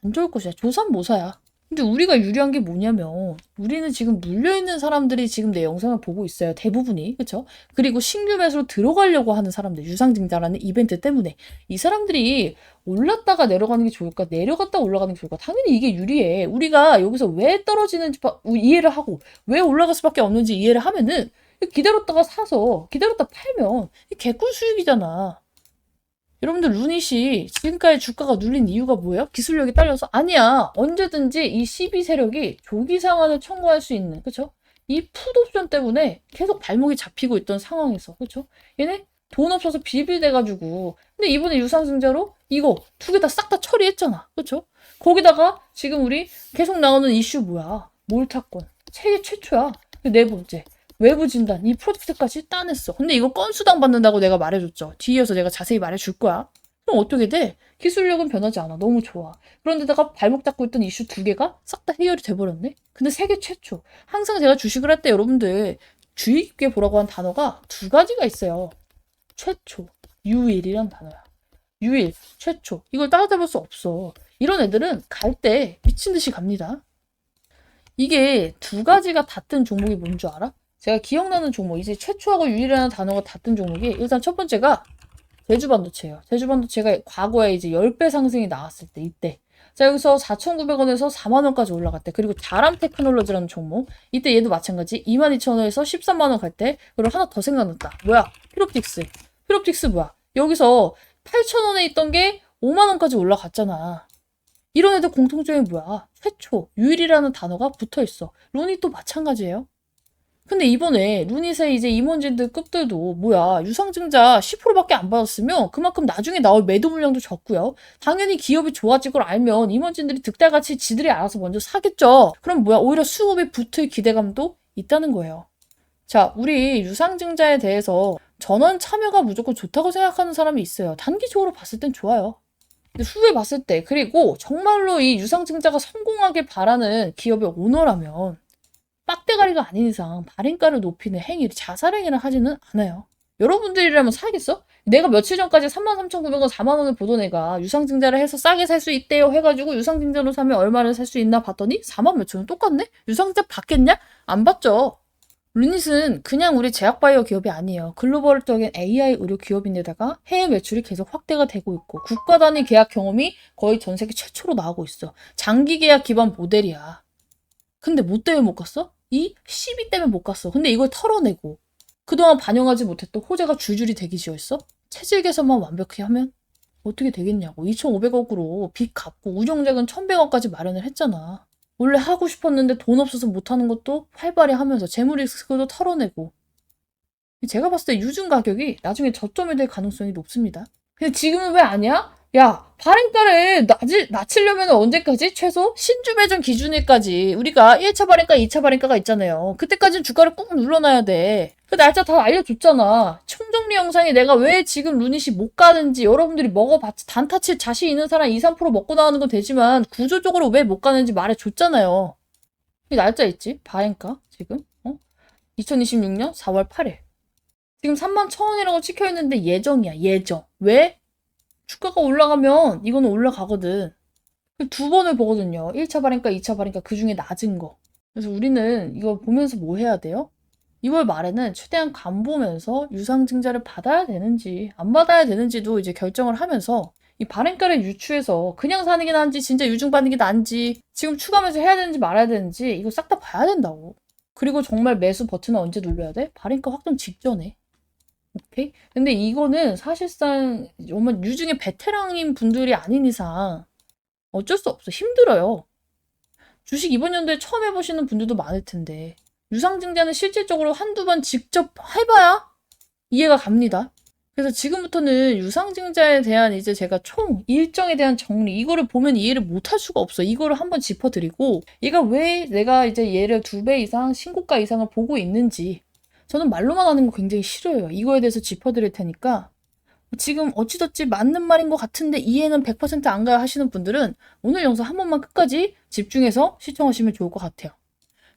안 좋을 것이냐. 조삼모사야. 근데 우리가 유리한 게 뭐냐면 우리는 지금 물려있는 사람들이 지금 내 영상을 보고 있어요. 대부분이. 그쵸? 그리고 신규 매수로 들어가려고 하는 사람들. 유상증자라는 이벤트 때문에. 이 사람들이 올랐다가 내려가는 게 좋을까? 내려갔다 올라가는 게 좋을까? 당연히 이게 유리해. 우리가 여기서 왜 떨어지는지 이해를 하고 왜 올라갈 수밖에 없는지 이해를 하면은 기다렸다가 사서 기다렸다 팔면 개꿀 수익이잖아. 여러분들 루닛이 지금까지 주가가 눌린 이유가 뭐예요? 기술력이 딸려서? 아니야. 언제든지 이 12세력이 조기 상한을 청구할 수 있는, 그쵸? 이 풋옵션 때문에 계속 발목이 잡히고 있던 상황에서, 그쵸? 얘네 돈 없어서 빌빌대가지고 근데 이번에 유상증자로 이거 두 개 다 싹 다 처리했잖아. 그쵸? 거기다가 지금 우리 계속 나오는 이슈 뭐야? 몰타권. 세계 최초야. 네 번째. 외부 진단, 이 프로젝트까지 따냈어. 근데 이거 건수당 받는다고 내가 말해줬죠. 뒤이어서 내가 자세히 말해줄 거야. 그럼 어떻게 돼? 기술력은 변하지 않아. 너무 좋아. 그런데다가 발목 잡고 있던 이슈 두 개가 싹 다 해결이 돼버렸네? 근데 세계 최초. 항상 제가 주식을 할 때 여러분들 주의 깊게 보라고 한 단어가 두 가지가 있어요. 최초. 유일이란 단어야. 유일, 최초. 이걸 따라잡을 수 없어. 이런 애들은 갈 때 미친 듯이 갑니다. 이게 두 가지가 닿던 종목이 뭔 줄 알아? 제가 기억나는 종목, 이제 최초하고 유일이라는 단어가 닿던 종목이 일단 첫 번째가 제주반도체예요. 제주반도체가 과거에 이제 10배 상승이 나왔을 때 이때. 자, 여기서 4,900원에서 4만원까지 올라갔대. 그리고 자람 테크놀로지라는 종목. 이때 얘도 마찬가지. 22,000원에서 13만원 갈 때. 그리고 하나 더 생각났다. 뭐야? 피롭틱스. 피롭틱스 뭐야? 여기서 8,000원에 있던 게 5만원까지 올라갔잖아. 이런 애들 공통점이 뭐야? 최초, 유일이라는 단어가 붙어 있어. 루닛도 마찬가지예요. 근데 이번에 루닛의 이제 임원진들 급들도 뭐야, 유상증자 10%밖에 안 받았으면 그만큼 나중에 나올 매도 물량도 적고요. 당연히 기업이 좋아질 걸 알면 임원진들이 득달같이 지들이 알아서 먼저 사겠죠. 그럼 뭐야, 오히려 수급이 붙을 기대감도 있다는 거예요. 자, 우리 유상증자에 대해서 전원 참여가 무조건 좋다고 생각하는 사람이 있어요. 단기적으로 봤을 땐 좋아요. 근데 후에 봤을 때, 그리고 정말로 이 유상증자가 성공하길 바라는 기업의 오너라면 빡대가리가 아닌 이상 발행가를 높이는 행위, 자살행위를 하지는 않아요. 여러분들이라면 사겠어? 내가 며칠 전까지 33,900원, 4만원을 보던 애가 유상증자를 해서 싸게 살 수 있대요 해가지고 유상증자로 사면 얼마를 살 수 있나 봤더니 4만 몇천 원 똑같네? 유상증자 받겠냐? 안 받죠. 루닛은 그냥 우리 제약바이오 기업이 아니에요. 글로벌적인 AI 의료 기업인데다가 해외 매출이 계속 확대가 되고 있고 국가 단위 계약 경험이 거의 전 세계 최초로 나오고 있어. 장기 계약 기반 모델이야. 근데 뭐 때문에 못 갔어? 이 시비 때문에 못 갔어. 근데 이걸 털어내고 그동안 반영하지 못했던 호재가 줄줄이 대기지어있어? 체질 개선만 완벽히 하면 어떻게 되겠냐고. 2,500억으로 빚 갚고 운영자금 1,100억까지 마련을 했잖아. 원래 하고 싶었는데 돈 없어서 못하는 것도 활발히 하면서 재무 리스크도 털어내고. 제가 봤을 때 유증 가격이 나중에 저점이 될 가능성이 높습니다. 근데 지금은 왜 아니야? 야, 발행가를 낮추려면 언제까지? 최소 신주 매정 기준일까지 우리가 1차 발행가, 2차 발행가가 있잖아요. 그때까지는 주가를 꾹 눌러놔야 돼. 그 날짜 다 알려줬잖아. 총정리 영상에 내가 왜 지금 루닛이 못 가는지 여러분들이 먹어봤지. 단타 칠 자신 있는 사람 2, 3% 먹고 나오는 건 되지만 구조적으로 왜 못 가는지 말해줬잖아요. 이 날짜 있지? 발행가 지금? 2026년 4월 8일. 지금 31,000원이라고 찍혀있는데 예정이야. 예정. 왜? 주가가 올라가면 이거는 올라가거든. 두 번을 보거든요. 1차 발행가, 2차 발행가 그 중에 낮은 거. 그래서 우리는 이거 보면서 뭐 해야 돼요? 2월 말에는 최대한 간 보면서 유상증자를 받아야 되는지 안 받아야 되는지도 이제 결정을 하면서 이 발행가를 유추해서 그냥 사는 게 나은지 진짜 유증 받는 게 나은지 지금 추가 매수 해야 되는지 말아야 되는지 이거 싹 다 봐야 된다고. 그리고 정말 매수 버튼을 언제 눌러야 돼? 발행가 확정 직전에. 오케이? 근데 이거는 사실상 정말 유중에 베테랑인 분들이 아닌 이상 어쩔 수 없어. 힘들어요. 주식 이번 연도에 처음 해보시는 분들도 많을 텐데 유상증자는 실질적으로 한두 번 직접 해봐야 이해가 갑니다. 그래서 지금부터는 유상증자에 대한 이제 제가 총 일정에 대한 정리 이거를 보면 이해를 못할 수가 없어. 이거를 한번 짚어드리고 얘가 왜 내가 이제 얘를 2배 이상 신고가 이상을 보고 있는지 저는 말로만 하는 거 굉장히 싫어요. 이거에 대해서 짚어드릴 테니까 지금 어찌저찌 맞는 말인 것 같은데 이해는 100%안 가요 하시는 분들은 오늘 영상 한 번만 끝까지 집중해서 시청하시면 좋을 것 같아요.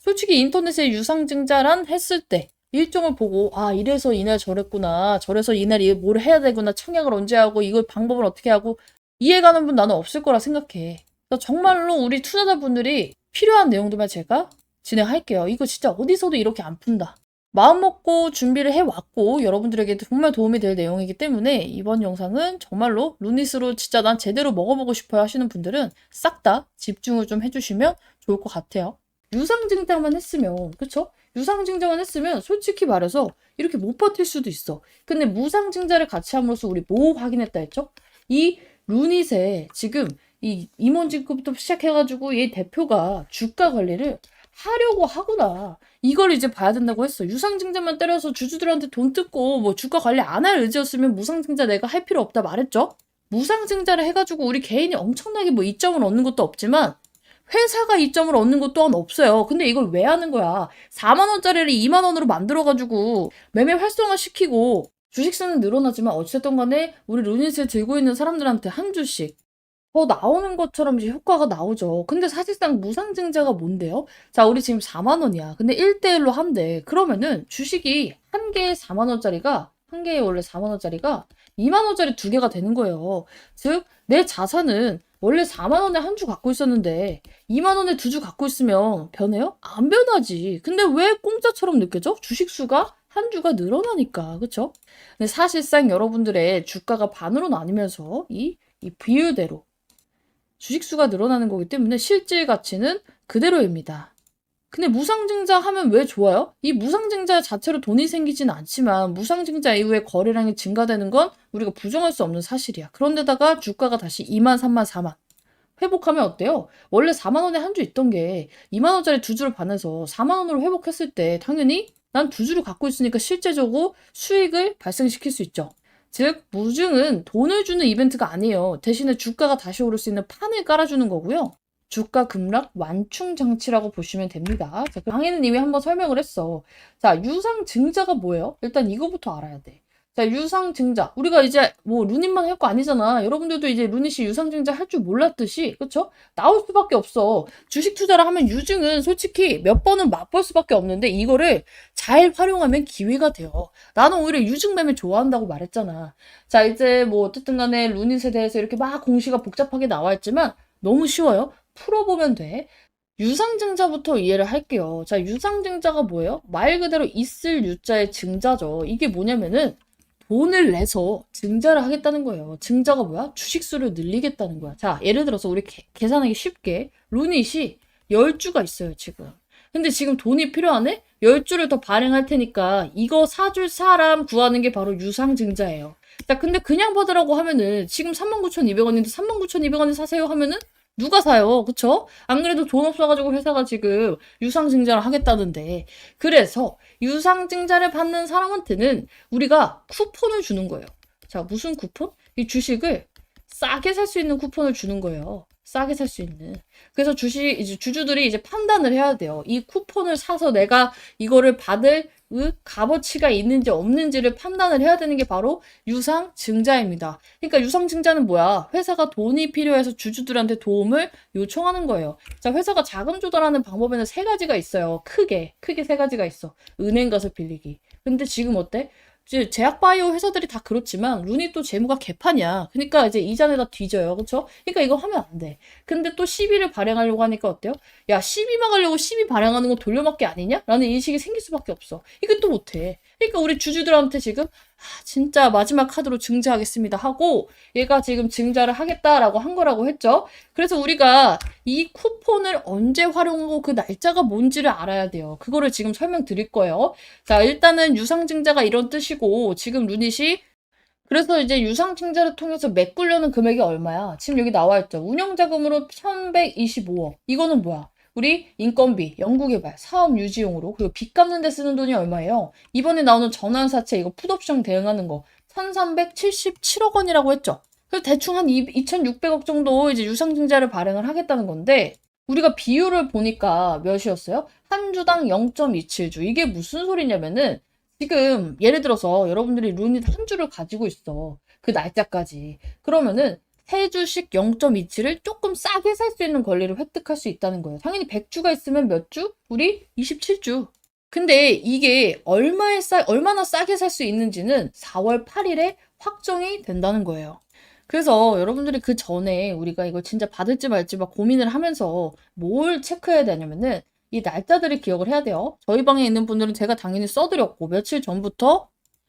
솔직히 인터넷에 유상증자란 했을 때 일정을 보고 아 이래서 이날 저랬구나 저래서 이날 뭘 해야 되구나 청약을 언제 하고 이걸 방법을 어떻게 하고 이해가는 분 나는 없을 거라 생각해. 그래서 정말로 우리 투자자분들이 필요한 내용들만 제가 진행할게요. 이거 진짜 어디서도 이렇게 안 푼다. 마음 먹고 준비를 해왔고 여러분들에게 정말 도움이 될 내용이기 때문에 이번 영상은 정말로 루닛으로 진짜 난 제대로 먹어보고 싶어요 하시는 분들은 싹 다 집중을 좀 해주시면 좋을 것 같아요. 유상증자만 했으면 그쵸? 유상증자만 했으면 솔직히 말해서 이렇게 못 버틸 수도 있어. 근데 무상증자를 같이 함으로써 우리 뭐 확인했다 했죠? 이 루닛에 지금 이 임원진급부터 시작해가지고 이 대표가 주가 관리를 하려고 하구나. 이걸 이제 봐야 된다고 했어. 유상증자만 때려서 주주들한테 돈 뜯고 뭐 주가 관리 안 할 의지였으면 무상증자 내가 할 필요 없다 말했죠. 무상증자를 해가지고 우리 개인이 엄청나게 뭐 이점을 얻는 것도 없지만 회사가 이점을 얻는 것 또한 없어요. 근데 이걸 왜 하는 거야? 4만 원짜리를 2만 원으로 만들어가지고 매매 활성화 시키고 주식수는 늘어나지만 어쨌든 간에 우리 루닛을 들고 있는 사람들한테 한 주씩 더 나오는 것처럼 이제 효과가 나오죠. 근데 사실상 무상증자가 뭔데요? 자, 우리 지금 4만 원이야. 근데 1대1로 한대. 그러면은 주식이 한 개에 4만 원짜리가 한 개에 원래 4만 원짜리가 2만 원짜리 두 개가 되는 거예요. 즉, 내 자산은 원래 4만 원에 한 주 갖고 있었는데 2만 원에 두 주 갖고 있으면 변해요? 안 변하지. 근데 왜 공짜처럼 느껴져? 주식수가 한 주가 늘어나니까. 그쵸? 근데 사실상 여러분들의 주가가 반으로 나뉘면서 이 비율대로 주식수가 늘어나는 거기 때문에 실질 가치는 그대로입니다. 근데 무상증자 하면 왜 좋아요? 이 무상증자 자체로 돈이 생기진 않지만 무상증자 이후에 거래량이 증가되는 건 우리가 부정할 수 없는 사실이야. 그런데다가 주가가 다시 2만, 3만, 4만 회복하면 어때요? 원래 4만 원에 한 주 있던 게 2만 원짜리 두 주를 반해서 4만 원으로 회복했을 때 당연히 난 두 주를 갖고 있으니까 실제적으로 수익을 발생시킬 수 있죠. 즉, 무증은 돈을 주는 이벤트가 아니에요. 대신에 주가가 다시 오를 수 있는 판을 깔아주는 거고요. 주가 급락 완충 장치라고 보시면 됩니다. 자, 강의는 이미 한번 설명을 했어. 자, 유상증자가 뭐예요? 일단 이거부터 알아야 돼. 자, 유상증자. 우리가 이제 뭐 루닛만 할 거 아니잖아. 여러분들도 이제 루닛이 유상증자 할 줄 몰랐듯이, 그쵸? 나올 수밖에 없어. 주식 투자를 하면 유증은 솔직히 몇 번은 맛볼 수밖에 없는데 이거를 잘 활용하면 기회가 돼요. 나는 오히려 유증 매매 좋아한다고 말했잖아. 자, 이제 뭐 어쨌든 간에 루닛에 대해서 이렇게 막 공시가 복잡하게 나와 있지만 너무 쉬워요. 풀어보면 돼. 유상증자부터 이해를 할게요. 자, 유상증자가 뭐예요? 말 그대로 있을 유자의 증자죠. 이게 뭐냐면은 돈을 내서 증자를 하겠다는 거예요. 증자가 뭐야? 주식수를 늘리겠다는 거야. 자, 예를 들어서 우리 계산하기 쉽게 루닛이 10주가 있어요, 지금. 근데 지금 돈이 필요하네? 10주를 더 발행할 테니까 이거 사줄 사람 구하는 게 바로 유상증자예요. 자, 근데 그냥 받으라고 하면은 지금 39,200원인데 39,200원에 사세요 하면은 누가 사요? 그쵸? 안 그래도 돈 없어가지고 회사가 지금 유상증자를 하겠다는데. 그래서 유상증자를 받는 사람한테는 우리가 쿠폰을 주는 거예요. 자, 무슨 쿠폰? 이 주식을 싸게 살 수 있는 쿠폰을 주는 거예요. 싸게 살 수 있는. 그래서 이제 주주들이 이제 판단을 해야 돼요. 이 쿠폰을 사서 내가 이거를 받을 값어치가 있는지 없는지를 판단을 해야 되는 게 바로 유상증자입니다. 그러니까 유상증자는 뭐야? 회사가 돈이 필요해서 주주들한테 도움을 요청하는 거예요. 자, 회사가 자금 조달하는 방법에는 세 가지가 있어요. 크게 세 가지가 있어. 은행 가서 빌리기. 근데 지금 어때? 이제 제약바이오 회사들이 다 그렇지만 룬이 또 재무가 개판이야. 그러니까 이제 이자내다 뒤져요. 그쵸? 그러니까 이거 하면 안 돼. 근데 또 시비를 발행하려고 하니까 어때요? 야, 시비 막으려고 시비 발행하는 건 돌려막기 아니냐? 라는 인식이 생길 수밖에 없어. 이것도 못해. 그러니까 우리 주주들한테 지금 진짜 마지막 카드로 증자하겠습니다 하고 얘가 지금 증자를 하겠다라고 한 거라고 했죠. 그래서 우리가 이 쿠폰을 언제 활용하고 그 날짜가 뭔지를 알아야 돼요. 그거를 지금 설명드릴 거예요. 자, 일단은 유상증자가 이런 뜻이고 지금 루닛이 그래서 이제 유상증자를 통해서 메꾸려는 금액이 얼마야? 지금 여기 나와 있죠. 운영자금으로 1125억. 이거는 뭐야? 우리 인건비, 연구개발, 사업 유지용으로 그리고 빚 갚는 데 쓰는 돈이 얼마예요? 이번에 나오는 전환사채 이거 풋옵션 대응하는 거 1377억 원이라고 했죠. 그래서 대충 한 2600억 정도 이제 유상증자를 발행을 하겠다는 건데 우리가 비율을 보니까 몇이었어요? 한 주당 0.27주. 이게 무슨 소리냐면은 지금 예를 들어서 여러분들이 루닛 한 주를 가지고 있어. 그 날짜까지. 그러면은 3주씩 0.27을 조금 싸게 살 수 있는 권리를 획득할 수 있다는 거예요. 당연히 100주가 있으면 몇 주? 우리 27주. 근데 이게 얼마나 싸게 살 수 있는지는 4월 8일에 확정이 된다는 거예요. 그래서 여러분들이 그 전에 우리가 이걸 진짜 받을지 말지 막 고민을 하면서 뭘 체크해야 되냐면은 이 날짜들을 기억을 해야 돼요. 저희 방에 있는 분들은 제가 당연히 써드렸고 며칠 전부터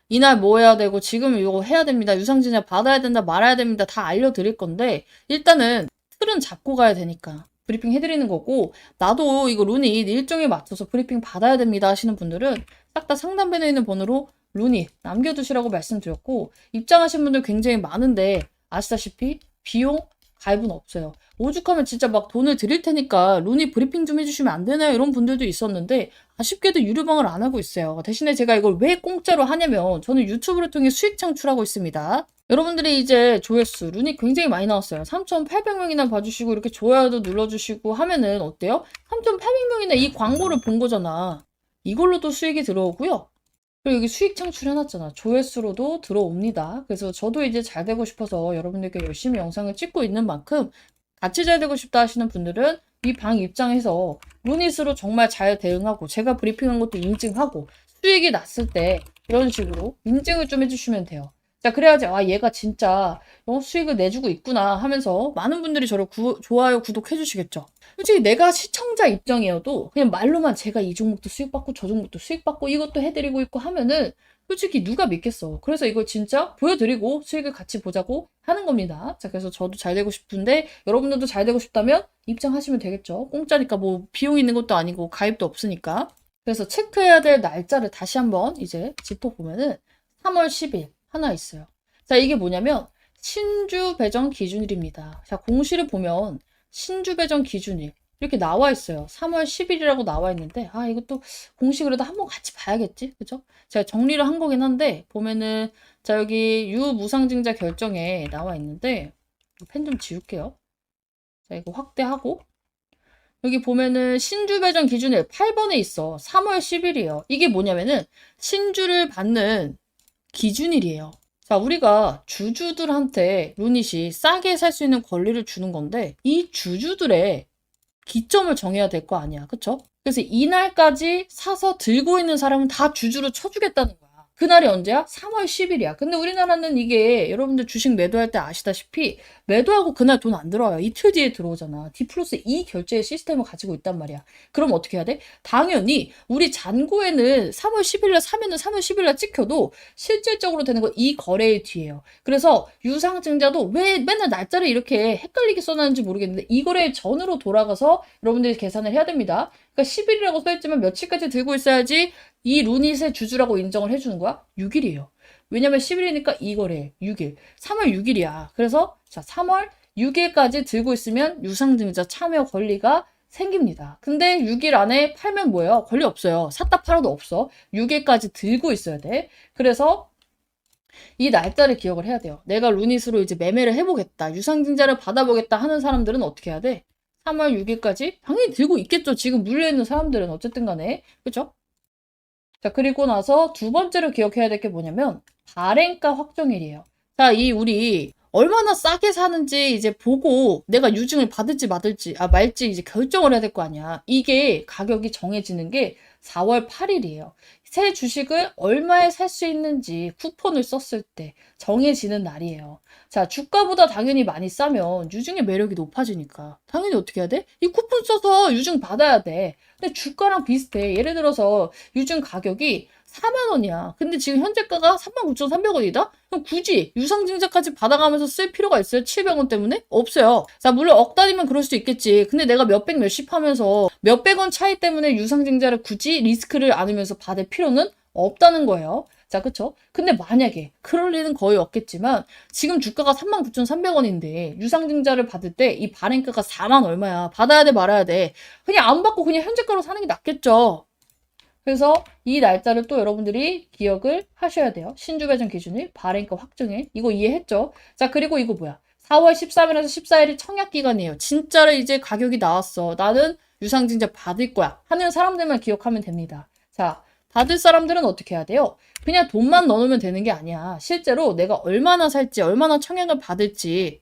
이날 뭐 해야 되고 지금 이거 해야 됩니다. 유상증자 받아야 된다 말아야 됩니다. 다 알려드릴 건데 일단은 틀은 잡고 가야 되니까 브리핑 해드리는 거고 나도 이거 루닛 일정에 맞춰서 브리핑 받아야 됩니다 하시는 분들은 딱 다 상단변에 있는 번호로 루닛 남겨두시라고 말씀드렸고 입장하신 분들 굉장히 많은데 아시다시피 비용 가입은 없어요. 오죽하면 진짜 막 돈을 드릴 테니까 루닛 브리핑 좀 해주시면 안 되나요? 이런 분들도 있었는데 아쉽게도 유료방을 안 하고 있어요. 대신에 제가 이걸 왜 공짜로 하냐면 저는 유튜브를 통해 수익 창출하고 있습니다. 여러분들이 이제 조회수, 루닛 굉장히 많이 나왔어요. 3,800명이나 봐주시고 이렇게 좋아요도 눌러주시고 하면은 어때요? 3,800명이나 이 광고를 본 거잖아. 이걸로도 수익이 들어오고요. 그리고 여기 수익 창출해놨잖아. 조회수로도 들어옵니다. 그래서 저도 이제 잘 되고 싶어서 여러분들께 열심히 영상을 찍고 있는 만큼 같이 잘 되고 싶다 하시는 분들은 이 방 입장에서 루닛으로 정말 잘 대응하고 제가 브리핑한 것도 인증하고 수익이 났을 때 이런 식으로 인증을 좀 해주시면 돼요. 자, 그래야지, 아, 얘가 진짜 수익을 내주고 있구나 하면서 많은 분들이 저를 좋아요, 구독해주시겠죠. 솔직히 내가 시청자 입장이어도 그냥 말로만 제가 이 종목도 수익받고 저 종목도 수익받고 이것도 해드리고 있고 하면은 솔직히 누가 믿겠어. 그래서 이걸 진짜 보여드리고 수익을 같이 보자고 하는 겁니다. 자, 그래서 저도 잘 되고 싶은데 여러분들도 잘 되고 싶다면 입장하시면 되겠죠. 공짜니까 뭐 비용 있는 것도 아니고 가입도 없으니까. 그래서 체크해야 될 날짜를 다시 한번 이제 짚어보면은 3월 10일 하나 있어요. 자, 이게 뭐냐면 신주 배정 기준일입니다. 자, 공시를 보면 신주 배정 기준일 이렇게 나와 있어요. 3월 10일이라고 나와 있는데 아, 이것도 공시 그래도 한번 같이 봐야겠지, 그죠? 제가 정리를 한 거긴 한데 보면은 자, 여기 유무상증자 결정에 나와 있는데 펜 좀 지울게요. 자, 이거 확대하고 여기 보면은 신주 배정 기준일 8번에 있어. 3월 10일이에요. 이게 뭐냐면은 신주를 받는 기준일이에요. 자, 우리가 주주들한테 루닛이 싸게 살 수 있는 권리를 주는 건데 이 주주들의 기점을 정해야 될 거 아니야. 그쵸? 그래서 이날까지 사서 들고 있는 사람은 다 주주로 쳐주겠다는 거야. 그날이 언제야? 3월 10일이야. 근데 우리나라는 이게 여러분들 주식 매도할 때 아시다시피 매도하고 그날 돈 안 들어와요. 이틀 뒤에 들어오잖아. D+2 결제 시스템을 가지고 있단 말이야. 그럼 어떻게 해야 돼? 당연히 우리 잔고에는 3월 10일날 사면은 3월 10일날 찍혀도 실질적으로 되는 건 이 거래일 뒤에요. 그래서 유상증자도 왜 맨날 날짜를 이렇게 헷갈리게 써놨는지 모르겠는데 이 거래일 전으로 돌아가서 여러분들이 계산을 해야 됩니다. 그러니까 10일이라고 써있지만 며칠까지 들고 있어야지 이 루닛의 주주라고 인정을 해주는 거야? 6일이에요. 왜냐면 10일이니까 이 거래 6일. 3월 6일이야. 그래서 자, 3월 6일까지 들고 있으면 유상증자 참여 권리가 생깁니다. 근데 6일 안에 팔면 뭐예요? 권리 없어요. 샀다 팔아도 없어. 6일까지 들고 있어야 돼. 그래서 이 날짜를 기억을 해야 돼요. 내가 루닛으로 이제 매매를 해보겠다. 유상증자를 받아보겠다 하는 사람들은 어떻게 해야 돼? 3월 6일까지 당연히 들고 있겠죠. 지금 물려있는 사람들은 어쨌든 간에. 그쵸? 자, 그리고 나서 두 번째로 기억해야 될 게 뭐냐면 발행가 확정일이에요. 자, 이 우리 얼마나 싸게 사는지 이제 보고 내가 유증을 받을지 말지 이제 결정을 해야 될 거 아니야. 이게 가격이 정해지는 게 4월 8일이에요. 새 주식을 얼마에 살 수 있는지 쿠폰을 썼을 때 정해지는 날이에요. 자, 주가보다 당연히 많이 싸면 유증의 매력이 높아지니까 당연히 어떻게 해야 돼? 이 쿠폰 써서 유증 받아야 돼. 근데 주가랑 비슷해. 예를 들어서 유증 가격이 4만 원이야. 근데 지금 현재가가 39,300원이다? 그럼 굳이 유상증자까지 받아가면서 쓸 필요가 있어요? 700원 때문에? 없어요. 자, 물론 억 단위면 그럴 수 있겠지. 근데 내가 몇백 몇십 하면서 몇백 원 차이 때문에 유상증자를 굳이 리스크를 안으면서 받을 필요는 없다는 거예요. 자, 그쵸? 근데 만약에 그럴 일은 거의 없겠지만 지금 주가가 39,300원인데 유상증자를 받을 때 이 발행가가 4만 얼마야. 받아야 돼 말아야 돼. 그냥 안 받고 그냥 현재가로 사는 게 낫겠죠. 그래서 이 날짜를 또 여러분들이 기억을 하셔야 돼요. 신주 배정 기준일, 발행가 확정일. 이거 이해했죠? 자, 그리고 이거 뭐야? 4월 13일에서 14일이 청약 기간이에요. 진짜로 이제 가격이 나왔어. 나는 유상증자 받을 거야. 하는 사람들만 기억하면 됩니다. 자, 받을 사람들은 어떻게 해야 돼요? 그냥 돈만 넣어놓으면 되는 게 아니야. 실제로 내가 얼마나 살지, 얼마나 청약을 받을지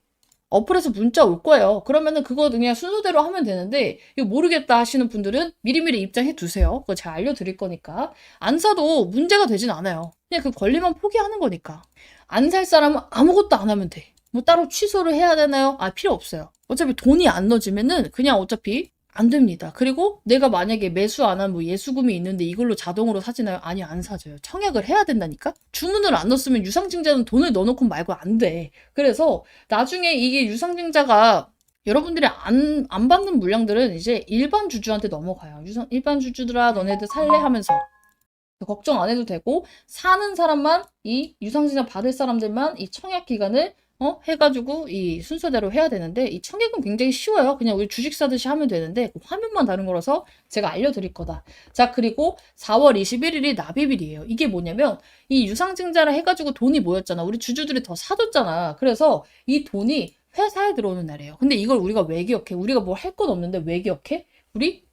어플에서 문자 올 거예요. 그러면은 그거 그냥 순서대로 하면 되는데 이거 모르겠다 하시는 분들은 미리미리 입장해 두세요. 그거 제가 알려드릴 거니까. 안 사도 문제가 되진 않아요. 그냥 그 권리만 포기하는 거니까. 안 살 사람은 아무것도 안 하면 돼. 뭐 따로 취소를 해야 되나요? 아, 필요 없어요. 어차피 돈이 안 넣어지면은 그냥 어차피 안 됩니다. 그리고 내가 만약에 매수 안 한 뭐 예수금이 있는데 이걸로 자동으로 사지나요? 아니, 안 사져요. 청약을 해야 된다니까? 주문을 안 넣었으면 유상증자는 돈을 넣어놓고 말고 안 돼. 그래서 나중에 이게 유상증자가 여러분들이 안 받는 물량들은 이제 일반 주주한테 넘어가요. 일반 주주들아, 너네들 살래? 하면서. 걱정 안 해도 되고, 사는 사람만, 이 유상증자 받을 사람들만 이 청약 기간을 해가지고 이 순서대로 해야 되는데 이 청약은 굉장히 쉬워요. 그냥 우리 주식 사듯이 하면 되는데 그 화면만 다른 거라서 제가 알려드릴 거다. 자, 그리고 4월 21일이 납입일이에요. 이게 뭐냐면 이 유상증자를 해가지고 돈이 모였잖아. 우리 주주들이 더 사줬잖아. 그래서 이 돈이 회사에 들어오는 날이에요. 근데 이걸 우리가 왜 기억해? 우리가 뭘 할 건 없는데 왜 기억해? 우리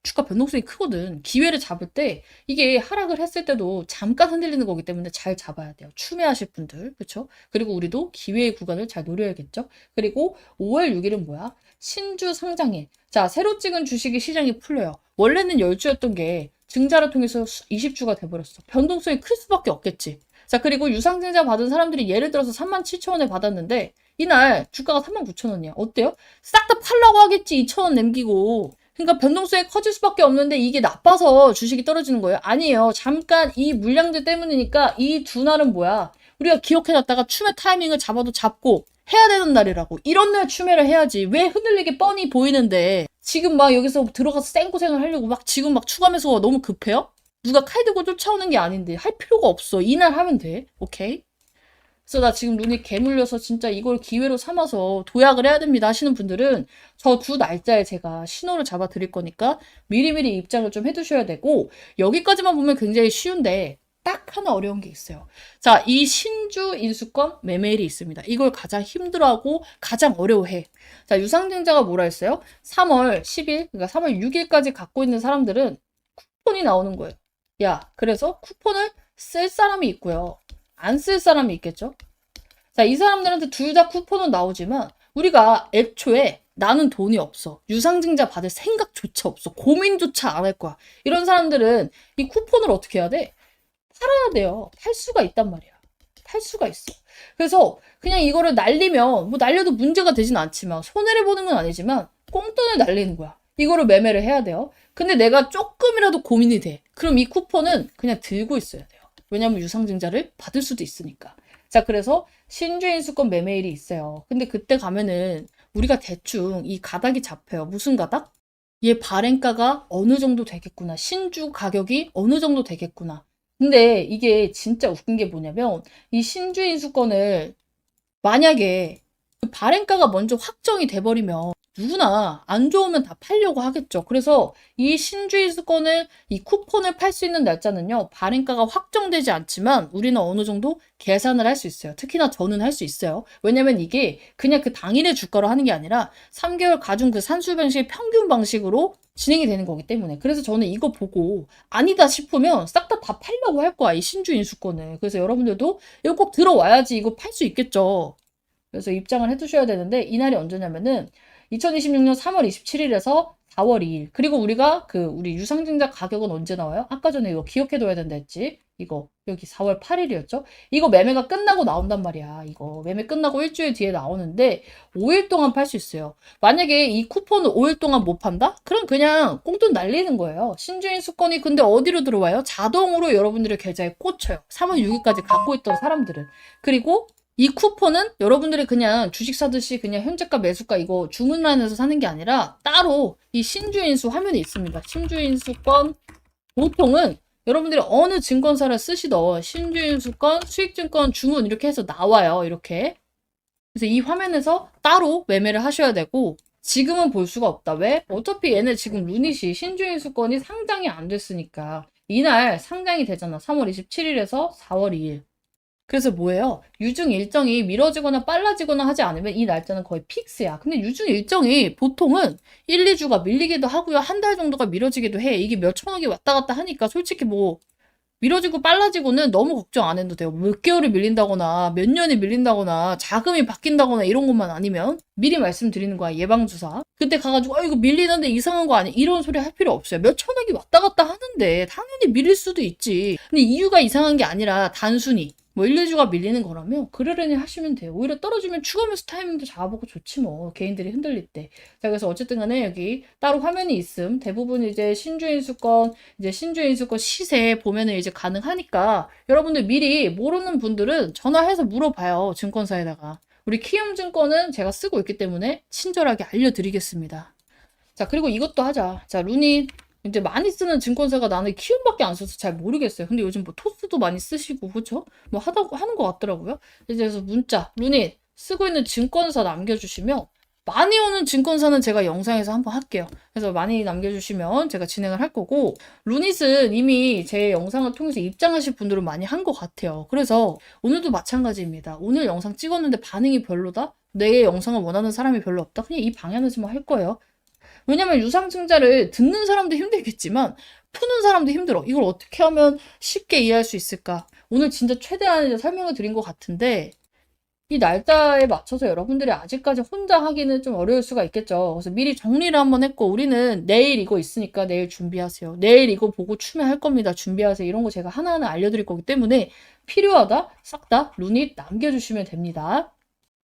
주가 변동성이 크거든. 기회를 잡을 때 이게 하락을 했을 때도 잠깐 흔들리는 거기 때문에 잘 잡아야 돼요. 추매하실 분들. 그렇죠? 그리고 우리도 기회의 구간을 잘 노려야겠죠? 그리고 5월 6일은 뭐야? 신주 상장일. 자, 새로 찍은 주식이 시장이 풀려요. 원래는 10주였던 게 증자를 통해서 20주가 돼버렸어. 변동성이 클 수밖에 없겠지. 자, 그리고 유상증자 받은 사람들이 예를 들어서 37,000원에 받았는데 이날 주가가 39,000원이야. 어때요? 싹 다 팔라고 하겠지. 2,000원 남기고. 그러니까 변동성이 커질 수밖에 없는데 이게 나빠서 주식이 떨어지는 거예요? 아니에요. 잠깐 이 물량제 때문이니까 이 두 날은 뭐야? 우리가 기억해놨다가 추매 타이밍을 잡아도 잡고 해야 되는 날이라고. 이런 날 추매를 해야지. 왜 흔들리게 뻔히 보이는데 지금 막 여기서 들어가서 쌩고생을 하려고 막 지금 막 추가 매수가 너무 급해요? 누가 칼 들고 쫓아오는 게 아닌데 할 필요가 없어. 이날 하면 돼. 오케이? 그래서 나 지금 눈이 개물려서 진짜 이걸 기회로 삼아서 도약을 해야 됩니다 하시는 분들은 저 두 날짜에 제가 신호를 잡아 드릴 거니까 미리미리 입장을 좀 해두셔야 되고, 여기까지만 보면 굉장히 쉬운데 딱 하나 어려운 게 있어요. 자, 이 신주 인수권 매매일이 있습니다. 이걸 가장 힘들어하고 가장 어려워해. 자, 유상증자가 뭐라 했어요? 3월 10일, 그러니까 3월 6일까지 갖고 있는 사람들은 쿠폰이 나오는 거예요. 야, 그래서 쿠폰을 쓸 사람이 있고요. 안 쓸 사람이 있겠죠? 자, 이 사람들한테 둘 다 쿠폰은 나오지만 우리가 애초에 나는 돈이 없어. 유상증자 받을 생각조차 없어. 고민조차 안 할 거야. 이런 사람들은 이 쿠폰을 어떻게 해야 돼? 팔아야 돼요. 팔 수가 있단 말이야. 팔 수가 있어. 그래서 그냥 이거를 날리면 뭐 날려도 문제가 되진 않지만 손해를 보는 건 아니지만 꽁돈을 날리는 거야. 이거를 매매를 해야 돼요. 근데 내가 조금이라도 고민이 돼. 그럼 이 쿠폰은 그냥 들고 있어야 돼요. 왜냐면 유상증자를 받을 수도 있으니까. 자, 그래서 신주인수권 매매일이 있어요. 근데 그때 가면은 우리가 대충 이 가닥이 잡혀요. 무슨 가닥? 얘 발행가가 어느 정도 되겠구나. 신주 가격이 어느 정도 되겠구나. 근데 이게 진짜 웃긴 게 뭐냐면 이 신주인수권을 만약에 그 발행가가 먼저 확정이 돼버리면 누구나 안 좋으면 다 팔려고 하겠죠. 그래서 이 신주인수권을 이 쿠폰을 팔 수 있는 날짜는요. 발행가가 확정되지 않지만 우리는 어느 정도 계산을 할 수 있어요. 특히나 저는 할 수 있어요. 왜냐면 이게 그냥 그 당일의 주가로 하는 게 아니라 3개월 가중 그 산술 방식의 평균 방식으로 진행이 되는 거기 때문에. 그래서 저는 이거 보고 아니다 싶으면 싹 다 팔려고 할 거야. 이 신주인수권을. 그래서 여러분들도 이거 꼭 들어와야지 이거 팔 수 있겠죠. 그래서 입장을 해두셔야 되는데 이날이 언제냐면은 2026년 3월 27일에서 4월 2일. 그리고 우리가 우리 유상증자 가격은 언제 나와요? 아까 전에 이거 기억해둬야 된다 했지? 이거 여기 4월 8일이었죠? 이거 매매가 끝나고 나온단 말이야. 이거 매매 끝나고 일주일 뒤에 나오는데 5일 동안 팔 수 있어요. 만약에 이 쿠폰을 5일 동안 못 판다? 그럼 그냥 꽁돈 날리는 거예요. 신주인 수권이 근데 어디로 들어와요? 자동으로 여러분들의 계좌에 꽂혀요. 3월 6일까지 갖고 있던 사람들은. 그리고 이 쿠폰은 여러분들이 그냥 주식 사듯이 그냥 현재가 매수가 이거 주문란에서 사는 게 아니라 따로 이 신주인수 화면이 있습니다. 신주인수권 보통은 여러분들이 어느 증권사를 쓰시던 신주인수권, 수익증권 주문 이렇게 해서 나와요. 이렇게. 그래서 이 화면에서 따로 매매를 하셔야 되고 지금은 볼 수가 없다. 왜? 어차피 얘네 지금 루닛이 신주인수권이 상장이 안 됐으니까 이날 상장이 되잖아. 3월 27일에서 4월 2일. 그래서 뭐예요? 유증 일정이 미뤄지거나 빨라지거나 하지 않으면 이 날짜는 거의 픽스야. 근데 유증 일정이 보통은 1, 2주가 밀리기도 하고요. 한 달 정도가 미뤄지기도 해. 이게 몇 천억이 왔다 갔다 하니까 솔직히 뭐 미뤄지고 빨라지고는 너무 걱정 안 해도 돼요. 몇 개월이 밀린다거나 몇 년이 밀린다거나 자금이 바뀐다거나 이런 것만 아니면 미리 말씀드리는 거야. 예방주사. 그때 가가지고 이거 밀리는데 이상한 거 아니야? 이런 소리 할 필요 없어요. 몇 천억이 왔다 갔다 하는데 당연히 밀릴 수도 있지. 근데 이유가 이상한 게 아니라 단순히 뭐 1, 2주가 밀리는 거라면 그러려니 하시면 돼요. 오히려 떨어지면 추가 매수 타이밍도 잡아보고 좋지 뭐. 개인들이 흔들릴 때. 자, 그래서 어쨌든 간에 여기 따로 화면이 있음. 대부분 이제 신주인수권, 이제 신주인수권 시세 보면은 이제 가능하니까 여러분들 미리 모르는 분들은 전화해서 물어봐요. 증권사에다가. 우리 키움증권은 제가 쓰고 있기 때문에 친절하게 알려드리겠습니다. 자, 그리고 이것도 하자. 자, 루닛. 이제 많이 쓰는 증권사가 나는 키움밖에 안 써서 잘 모르겠어요. 근데 요즘 뭐 토스도 많이 쓰시고 그죠? 뭐 하는 것 같더라고요. 이제 그래서 문자, 루닛 쓰고 있는 증권사 남겨주시면 많이 오는 증권사는 제가 영상에서 한번 할게요. 그래서 많이 남겨주시면 제가 진행을 할 거고 루닛은 이미 제 영상을 통해서 입장하실 분들은 많이 한 것 같아요. 그래서 오늘도 마찬가지입니다. 오늘 영상 찍었는데 반응이 별로다? 내 영상을 원하는 사람이 별로 없다? 그냥 이 방향에서만 할 거예요. 왜냐면 유상증자를 듣는 사람도 힘들겠지만 푸는 사람도 힘들어. 이걸 어떻게 하면 쉽게 이해할 수 있을까? 오늘 진짜 최대한 설명을 드린 것 같은데 이 날짜에 맞춰서 여러분들이 아직까지 혼자 하기는 좀 어려울 수가 있겠죠. 그래서 미리 정리를 한번 했고, 우리는 내일 이거 있으니까 내일 준비하세요. 내일 이거 보고 추면할 겁니다. 준비하세요. 이런 거 제가 하나하나 알려드릴 거기 때문에 필요하다, 싹 다 루닛 남겨주시면 됩니다.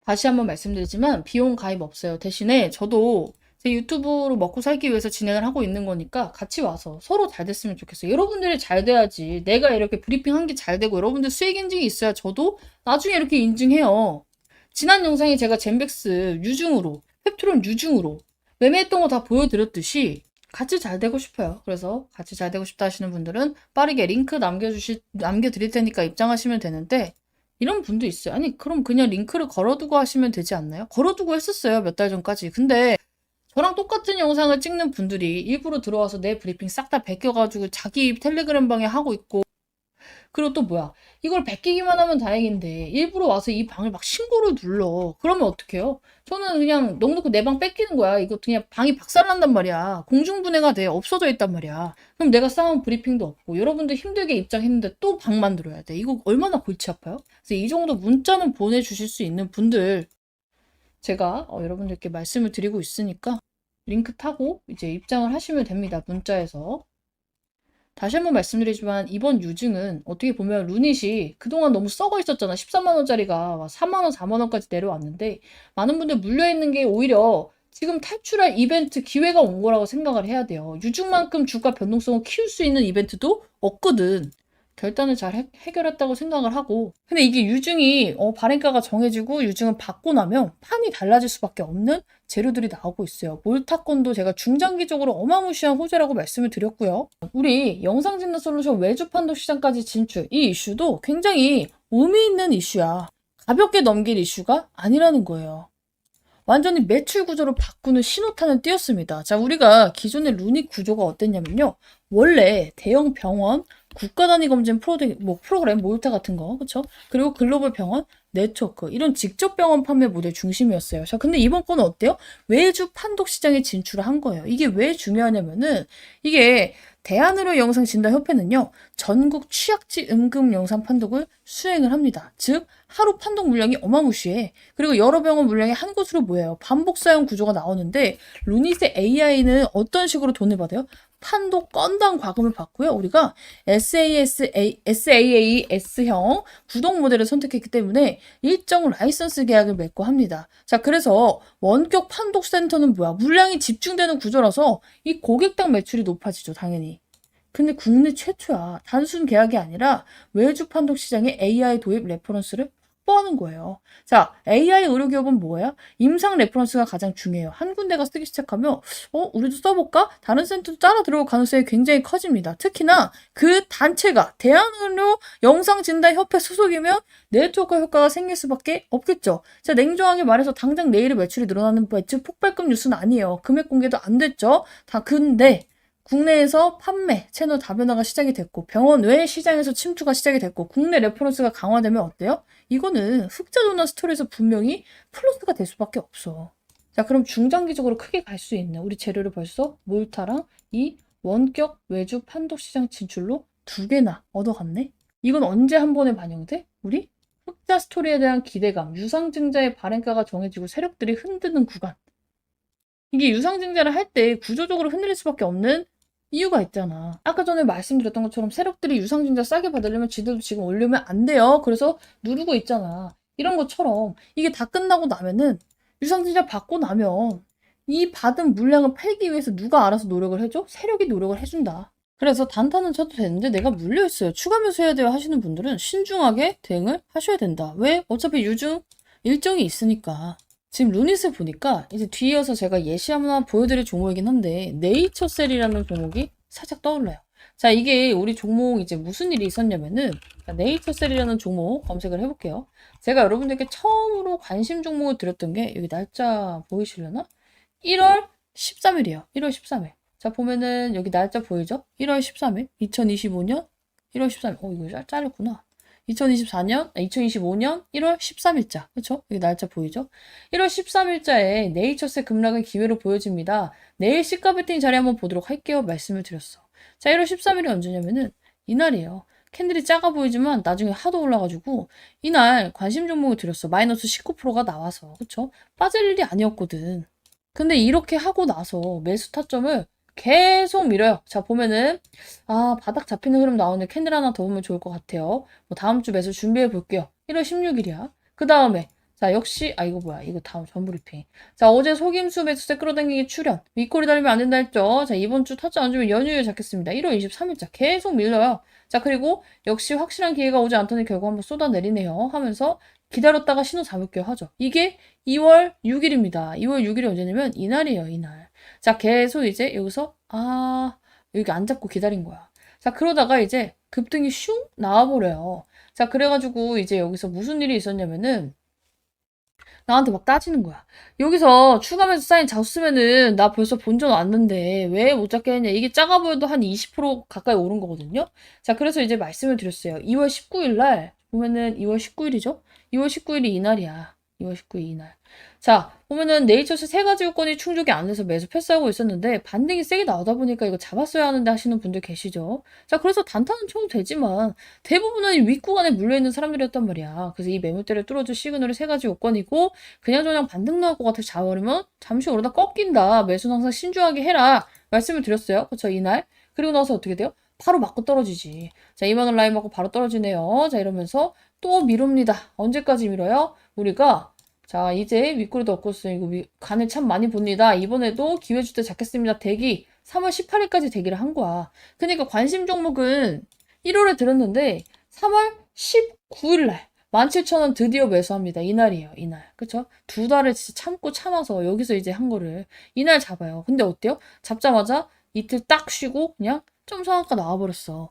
다시 한번 말씀드리지만 비용 가입 없어요. 대신에 저도 제 유튜브로 먹고 살기 위해서 진행을 하고 있는 거니까 같이 와서 서로 잘 됐으면 좋겠어요. 여러분들이 잘 돼야지 내가 이렇게 브리핑한 게 잘 되고 여러분들 수익 인증이 있어야 저도 나중에 이렇게 인증해요. 지난 영상에 제가 젠백스 유중으로, 펩트론 유중으로 매매했던 거 다 보여드렸듯이 같이 잘 되고 싶어요. 그래서 같이 잘 되고 싶다 하시는 분들은 빠르게 링크 남겨드릴 테니까 입장하시면 되는데 이런 분도 있어요. 아니, 그럼 그냥 링크를 걸어두고 하시면 되지 않나요? 걸어두고 했었어요. 몇 달 전까지. 근데 저랑 똑같은 영상을 찍는 분들이 일부러 들어와서 내 브리핑 싹 다 베껴가지고 자기 텔레그램 방에 하고 있고, 그리고 또 뭐야, 이걸 베끼기만 하면 다행인데 일부러 와서 이 방을 막 신고를 눌러. 그러면 어떡해요? 저는 그냥 넉넉히 내 방 뺏기는 거야. 이거 그냥 방이 박살난단 말이야. 공중분해가 돼. 없어져 있단 말이야. 그럼 내가 쌓은 브리핑도 없고 여러분들 힘들게 입장했는데 또 방 만들어야 돼. 이거 얼마나 골치 아파요? 그래서 이 정도 문자는 보내주실 수 있는 분들, 제가 여러분들께 말씀을 드리고 있으니까 링크 타고 이제 입장을 하시면 됩니다. 문자에서. 다시 한번 말씀드리지만 이번 유증은 어떻게 보면 루닛이 그동안 너무 썩어 있었잖아. 13만 원짜리가 3만 원, 4만 원까지 내려왔는데 많은 분들 물려 있는 게 오히려 지금 탈출할 이벤트 기회가 온 거라고 생각을 해야 돼요. 유증만큼 주가 변동성을 키울 수 있는 이벤트도 없거든. 결단을 잘 해결했다고 생각을 하고, 근데 이게 유증이 발행가가 정해지고 유증을 받고 나면 판이 달라질 수밖에 없는 재료들이 나오고 있어요. 몰타건도 제가 중장기적으로 어마무시한 호재라고 말씀을 드렸고요. 우리 영상진단 솔루션 외주 판독 시장까지 진출, 이 이슈도 굉장히 의미 있는 이슈야. 가볍게 넘길 이슈가 아니라는 거예요. 완전히 매출 구조를 바꾸는 신호탄을 띄웠습니다. 자, 우리가 기존의 루닛 구조가 어땠냐면요. 원래 대형 병원, 국가 단위 검진 프로그램, 몰타 같은 거, 그쵸? 그리고 글로벌 병원, 네트워크, 이런 직접 병원 판매 모델 중심이었어요. 자, 근데 이번 건은 어때요? 외주 판독 시장에 진출을 한 거예요. 이게 왜 중요하냐면은, 이게 대한의료영상진단협회는요, 전국 취약지 응급 영상 판독을 수행을 합니다. 즉, 하루 판독 물량이 어마무시해. 그리고 여러 병원 물량이 한 곳으로 모여요. 반복 사용 구조가 나오는데, 루닛의 AI는 어떤 식으로 돈을 받아요? 판독 건당 과금을 받고요. 우리가 SaaS형 구독 모델을 선택했기 때문에 일정 라이선스 계약을 맺고 합니다. 자, 그래서 원격 판독 센터는 뭐야? 물량이 집중되는 구조라서 이 고객당 매출이 높아지죠, 당연히. 근데 국내 최초야. 단순 계약이 아니라 외주 판독 시장에 AI 도입 레퍼런스를 확보하는 거예요. 자, AI 의료기업은 뭐예요? 임상 레퍼런스가 가장 중요해요. 한 군데가 쓰기 시작하면 우리도 써볼까? 다른 센터도 따라 들어올 가능성이 굉장히 커집니다. 특히나 그 단체가 대한의료 영상진단협회 소속이면 네트워크 효과가 생길 수밖에 없겠죠. 자, 냉정하게 말해서 당장 내일의 매출이 늘어나는 매출 폭발급 뉴스는 아니에요. 금액 공개도 안 됐죠. 다 근데 국내에서 판매, 채널 다변화가 시작이 됐고 병원 외 시장에서 침투가 시작이 됐고 국내 레퍼런스가 강화되면 어때요? 이거는 흑자 도난 스토리에서 분명히 플러스가 될 수밖에 없어. 자, 그럼 중장기적으로 크게 갈 수 있는 우리 재료를 벌써 몰타랑 이 원격 외주 판독 시장 진출로 2개나 얻어갔네? 이건 언제 한 번에 반영돼? 우리 흑자 스토리에 대한 기대감, 유상증자의 발행가가 정해지고 세력들이 흔드는 구간. 이게 유상증자를 할 때 구조적으로 흔들릴 수밖에 없는 이유가 있잖아. 아까 전에 말씀드렸던 것처럼 세력들이 유상증자 싸게 받으려면 지들도 지금 올리면 안 돼요. 그래서 누르고 있잖아. 이런 것처럼 이게 다 끝나고 나면은 유상증자 받고 나면 이 받은 물량을 팔기 위해서 누가 알아서 노력을 해줘? 세력이 노력을 해준다. 그래서 단타는 쳐도 되는데 내가 물려있어요. 추가 매수해야 돼요 하시는 분들은 신중하게 대응을 하셔야 된다. 왜? 어차피 유증 일정이 있으니까. 지금 루닛을 보니까 이제 뒤이어서 제가 예시 하나 보여드릴 종목이긴 한데 네이처셀이라는 종목이 살짝 떠올라요. 자, 이게 우리 종목 이제 무슨 일이 있었냐면은 네이처셀이라는 종목 검색을 해볼게요. 제가 여러분들께 처음으로 관심 종목을 드렸던 게 여기 날짜 보이시려나? 1월 13일이에요. 1월 13일. 자, 보면은 여기 날짜 보이죠? 1월 13일. 2025년 1월 13일. 이거 잘렸구나. 2025년 1월 13일자. 그쵸? 여기 날짜 보이죠? 1월 13일자에 네이처셀 급락의 기회로 보여집니다. 내일 시가 베팅 자리 한번 보도록 할게요. 말씀을 드렸어. 자, 1월 13일이 언제냐면은 이날이에요. 캔들이 작아 보이지만 나중에 하도 올라가지고 이날 관심 종목을 들였어. 마이너스 19%가 나와서. 그쵸? 빠질 일이 아니었거든. 근데 이렇게 하고 나서 매수 타점을 계속 밀어요. 자, 보면은, 아, 바닥 잡히는 흐름 나오는데 캔들 하나 더 보면 좋을 것 같아요. 뭐 다음 주 매수 준비해 볼게요. 1월 16일이야. 그 다음에, 자, 역시, 아, 이거 뭐야. 이거 다음 전브리핑. 자, 어제 속임수 매수세 끌어당기기 출현. 윗꼬리 달리면 안 된다 했죠. 자, 이번 주 타점 안 주면 연휴에 잡겠습니다. 1월 23일자 계속 밀려요. 자, 그리고 역시 확실한 기회가 오지 않더니 결국 한번 쏟아내리네요. 하면서 기다렸다가 신호 잡을게요 하죠. 이게 2월 6일입니다. 2월 6일이 언제냐면 이날이에요, 이날. 자, 계속 이제 여기서 여기 안 잡고 기다린 거야. 자, 그러다가 이제 급등이 슝 나와버려요. 자, 그래가지고 이제 여기서 무슨 일이 있었냐면은 나한테 막 따지는 거야. 여기서 추가매수 사인 잡으면은 나 벌써 본전 왔는데 왜 못 잡겠냐. 이게 작아 보여도 한 20% 가까이 오른 거거든요. 자, 그래서 이제 말씀을 드렸어요. 2월 19일 날 보면은 2월 19일이죠? 2월 19일이 이날이야. 2월 19일 이날. 자, 보면은 네이처스 세 가지 요건이 충족이 안 돼서 매수 패스하고 있었는데 반등이 세게 나오다 보니까 이거 잡았어야 하는데 하시는 분들 계시죠. 자, 그래서 단타는 쳐도 되지만 대부분은 윗구간에 물려있는 사람들이었단 말이야. 그래서 이 매물대를 뚫어줄 시그널이 세 가지 요건이고 그냥저냥 반등 나올 것 같아서 잡아버리면 잠시 오르다 꺾인다. 매수는 항상 신중하게 해라. 말씀을 드렸어요. 그쵸, 이날. 그리고 나서 어떻게 돼요? 바로 맞고 떨어지지. 자, 2만원 라인 맞고 바로 떨어지네요. 자, 이러면서 또 미룹니다. 언제까지 밀어요? 우리가 자, 이제 윗꼬리도 없었어요. 이거 간을 참 많이 봅니다. 이번에도 기회 줄 때 잡겠습니다. 대기 3월 18일까지 대기를 한 거야. 그러니까 관심 종목은 1월에 들었는데 3월 19일 날 17,000원 드디어 매수합니다. 이날이에요. 이날. 그쵸? 두 달을 진짜 참고 참아서 여기서 이제 한 거를 이날 잡아요. 근데 어때요? 잡자마자 이틀 딱 쉬고 그냥 좀 상한가 나와버렸어.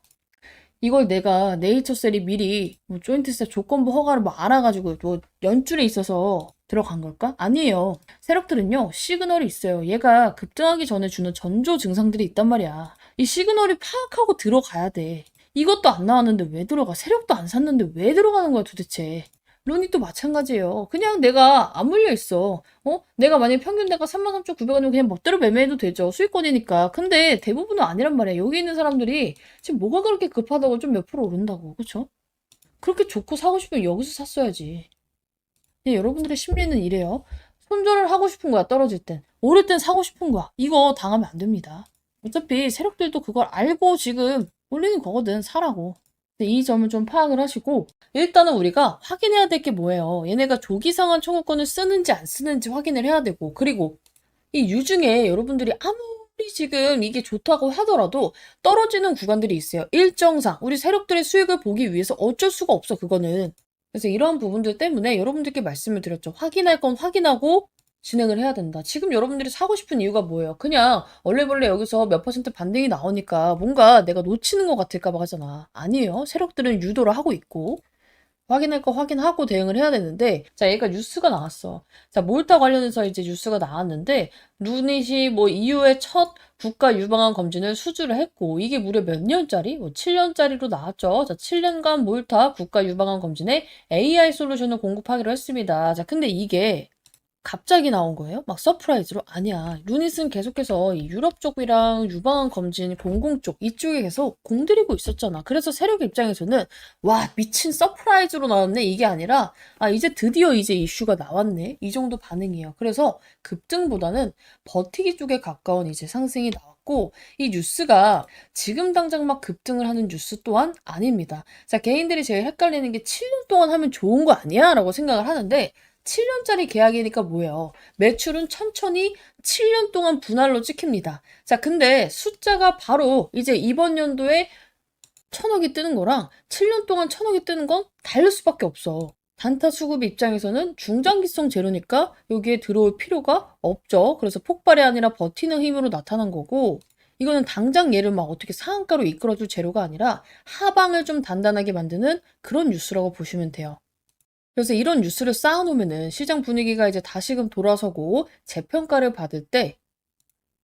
이걸 내가 네이처셀이 미리 뭐 조인트세 조건부 허가를 뭐 알아가지고 뭐 연줄에 있어서 들어간 걸까? 아니에요. 세력들은요, 시그널이 있어요. 얘가 급등하기 전에 주는 전조 증상들이 있단 말이야. 이 시그널이 파악하고 들어가야 돼. 이것도 안 나왔는데 왜 들어가? 세력도 안 샀는데 왜 들어가는 거야 도대체? 론이 마찬가지예요. 그냥 내가 안 물려 있어. 내가 만약에 평균대가 33,900원이면 그냥 멋대로 매매해도 되죠. 수익권이니까. 근데 대부분은 아니란 말이야. 여기 있는 사람들이 지금 뭐가 그렇게 급하다고 좀 몇 프로 오른다고. 그쵸? 그렇게 좋고 사고 싶으면 여기서 샀어야지. 여러분들의 심리는 이래요. 손절을 하고 싶은 거야, 떨어질 땐. 오를 땐 사고 싶은 거야. 이거 당하면 안 됩니다. 어차피 세력들도 그걸 알고 지금 올리는 거거든, 사라고. 이 점을 좀 파악을 하시고 일단은 우리가 확인해야 될 게 뭐예요. 얘네가 조기상환 청구권을 쓰는지 안 쓰는지 확인을 해야 되고 그리고 이 유중에 여러분들이 아무리 지금 이게 좋다고 하더라도 떨어지는 구간들이 있어요. 일정상 우리 세력들의 수익을 보기 위해서 어쩔 수가 없어 그거는. 그래서 이러한 부분들 때문에 여러분들께 말씀을 드렸죠. 확인할 건 확인하고 진행을 해야 된다. 지금 여러분들이 사고 싶은 이유가 뭐예요? 그냥 얼레벌레 여기서 몇 퍼센트 반등이 나오니까 뭔가 내가 놓치는 것 같을까 봐 하잖아. 아니에요. 세력들은 유도를 하고 있고 확인할 거 확인하고 대응을 해야 되는데 자 얘가 뉴스가 나왔어. 자 몰타 관련해서 이제 뉴스가 나왔는데 루닛이 뭐 이후에 첫 국가 유방암 검진을 수주를 했고 이게 무려 몇 년짜리? 뭐 7년짜리로 나왔죠. 자 7년간 몰타 국가 유방암 검진에 AI 솔루션을 공급하기로 했습니다. 자 근데 이게 갑자기 나온 거예요? 막 서프라이즈로? 아니야. 루닛은 계속해서 이 유럽 쪽이랑 유방암 검진 공공 쪽 이쪽에 계속 공들이고 있었잖아. 그래서 세력 입장에서는 와 미친 서프라이즈로 나왔네 이게 아니라 아 이제 드디어 이제 이슈가 나왔네 이 정도 반응이에요. 그래서 급등보다는 버티기 쪽에 가까운 이제 상승이 나왔고 이 뉴스가 지금 당장 막 급등을 하는 뉴스 또한 아닙니다. 자 개인들이 제일 헷갈리는 게 7년 동안 하면 좋은 거 아니야? 라고 생각을 하는데 7년짜리 계약이니까 뭐예요? 매출은 천천히 7년 동안 분할로 찍힙니다. 자, 근데 숫자가 바로 이제 이번 연도에 1,000억이 뜨는 거랑 7년 동안 1,000억이 뜨는 건 다를 수밖에 없어. 단타 수급 입장에서는 중장기성 재료니까 여기에 들어올 필요가 없죠. 그래서 폭발이 아니라 버티는 힘으로 나타난 거고 이거는 당장 얘를 막 어떻게 상한가로 이끌어줄 재료가 아니라 하방을 좀 단단하게 만드는 그런 뉴스라고 보시면 돼요. 그래서 이런 뉴스를 쌓아놓으면은 시장 분위기가 이제 다시금 돌아서고 재평가를 받을 때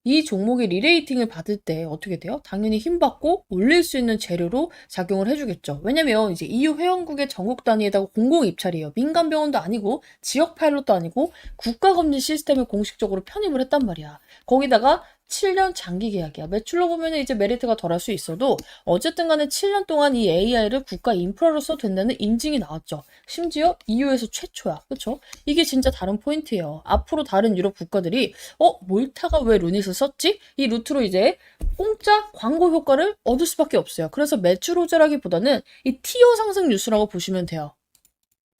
이 종목의 리레이팅을 받을 때 어떻게 돼요? 당연히 힘받고 올릴 수 있는 재료로 작용을 해주겠죠. 왜냐면 이제 EU 회원국의 전국 단위에다가 공공 입찰이에요. 민간 병원도 아니고 지역 파일럿도 아니고 국가검진 시스템을 공식적으로 편입을 했단 말이야. 거기다가 7년 장기 계약이야. 매출로 보면 이제 메리트가 덜할 수 있어도 어쨌든 간에 7년 동안 이 AI를 국가 인프라로 써도 된다는 인증이 나왔죠. 심지어 EU에서 최초야. 그쵸? 이게 진짜 다른 포인트예요. 앞으로 다른 유럽 국가들이 몰타가 왜 루닛을 썼지? 이 루트로 이제 공짜 광고 효과를 얻을 수밖에 없어요. 그래서 매출 호재라기보다는 이 티어 상승 뉴스라고 보시면 돼요.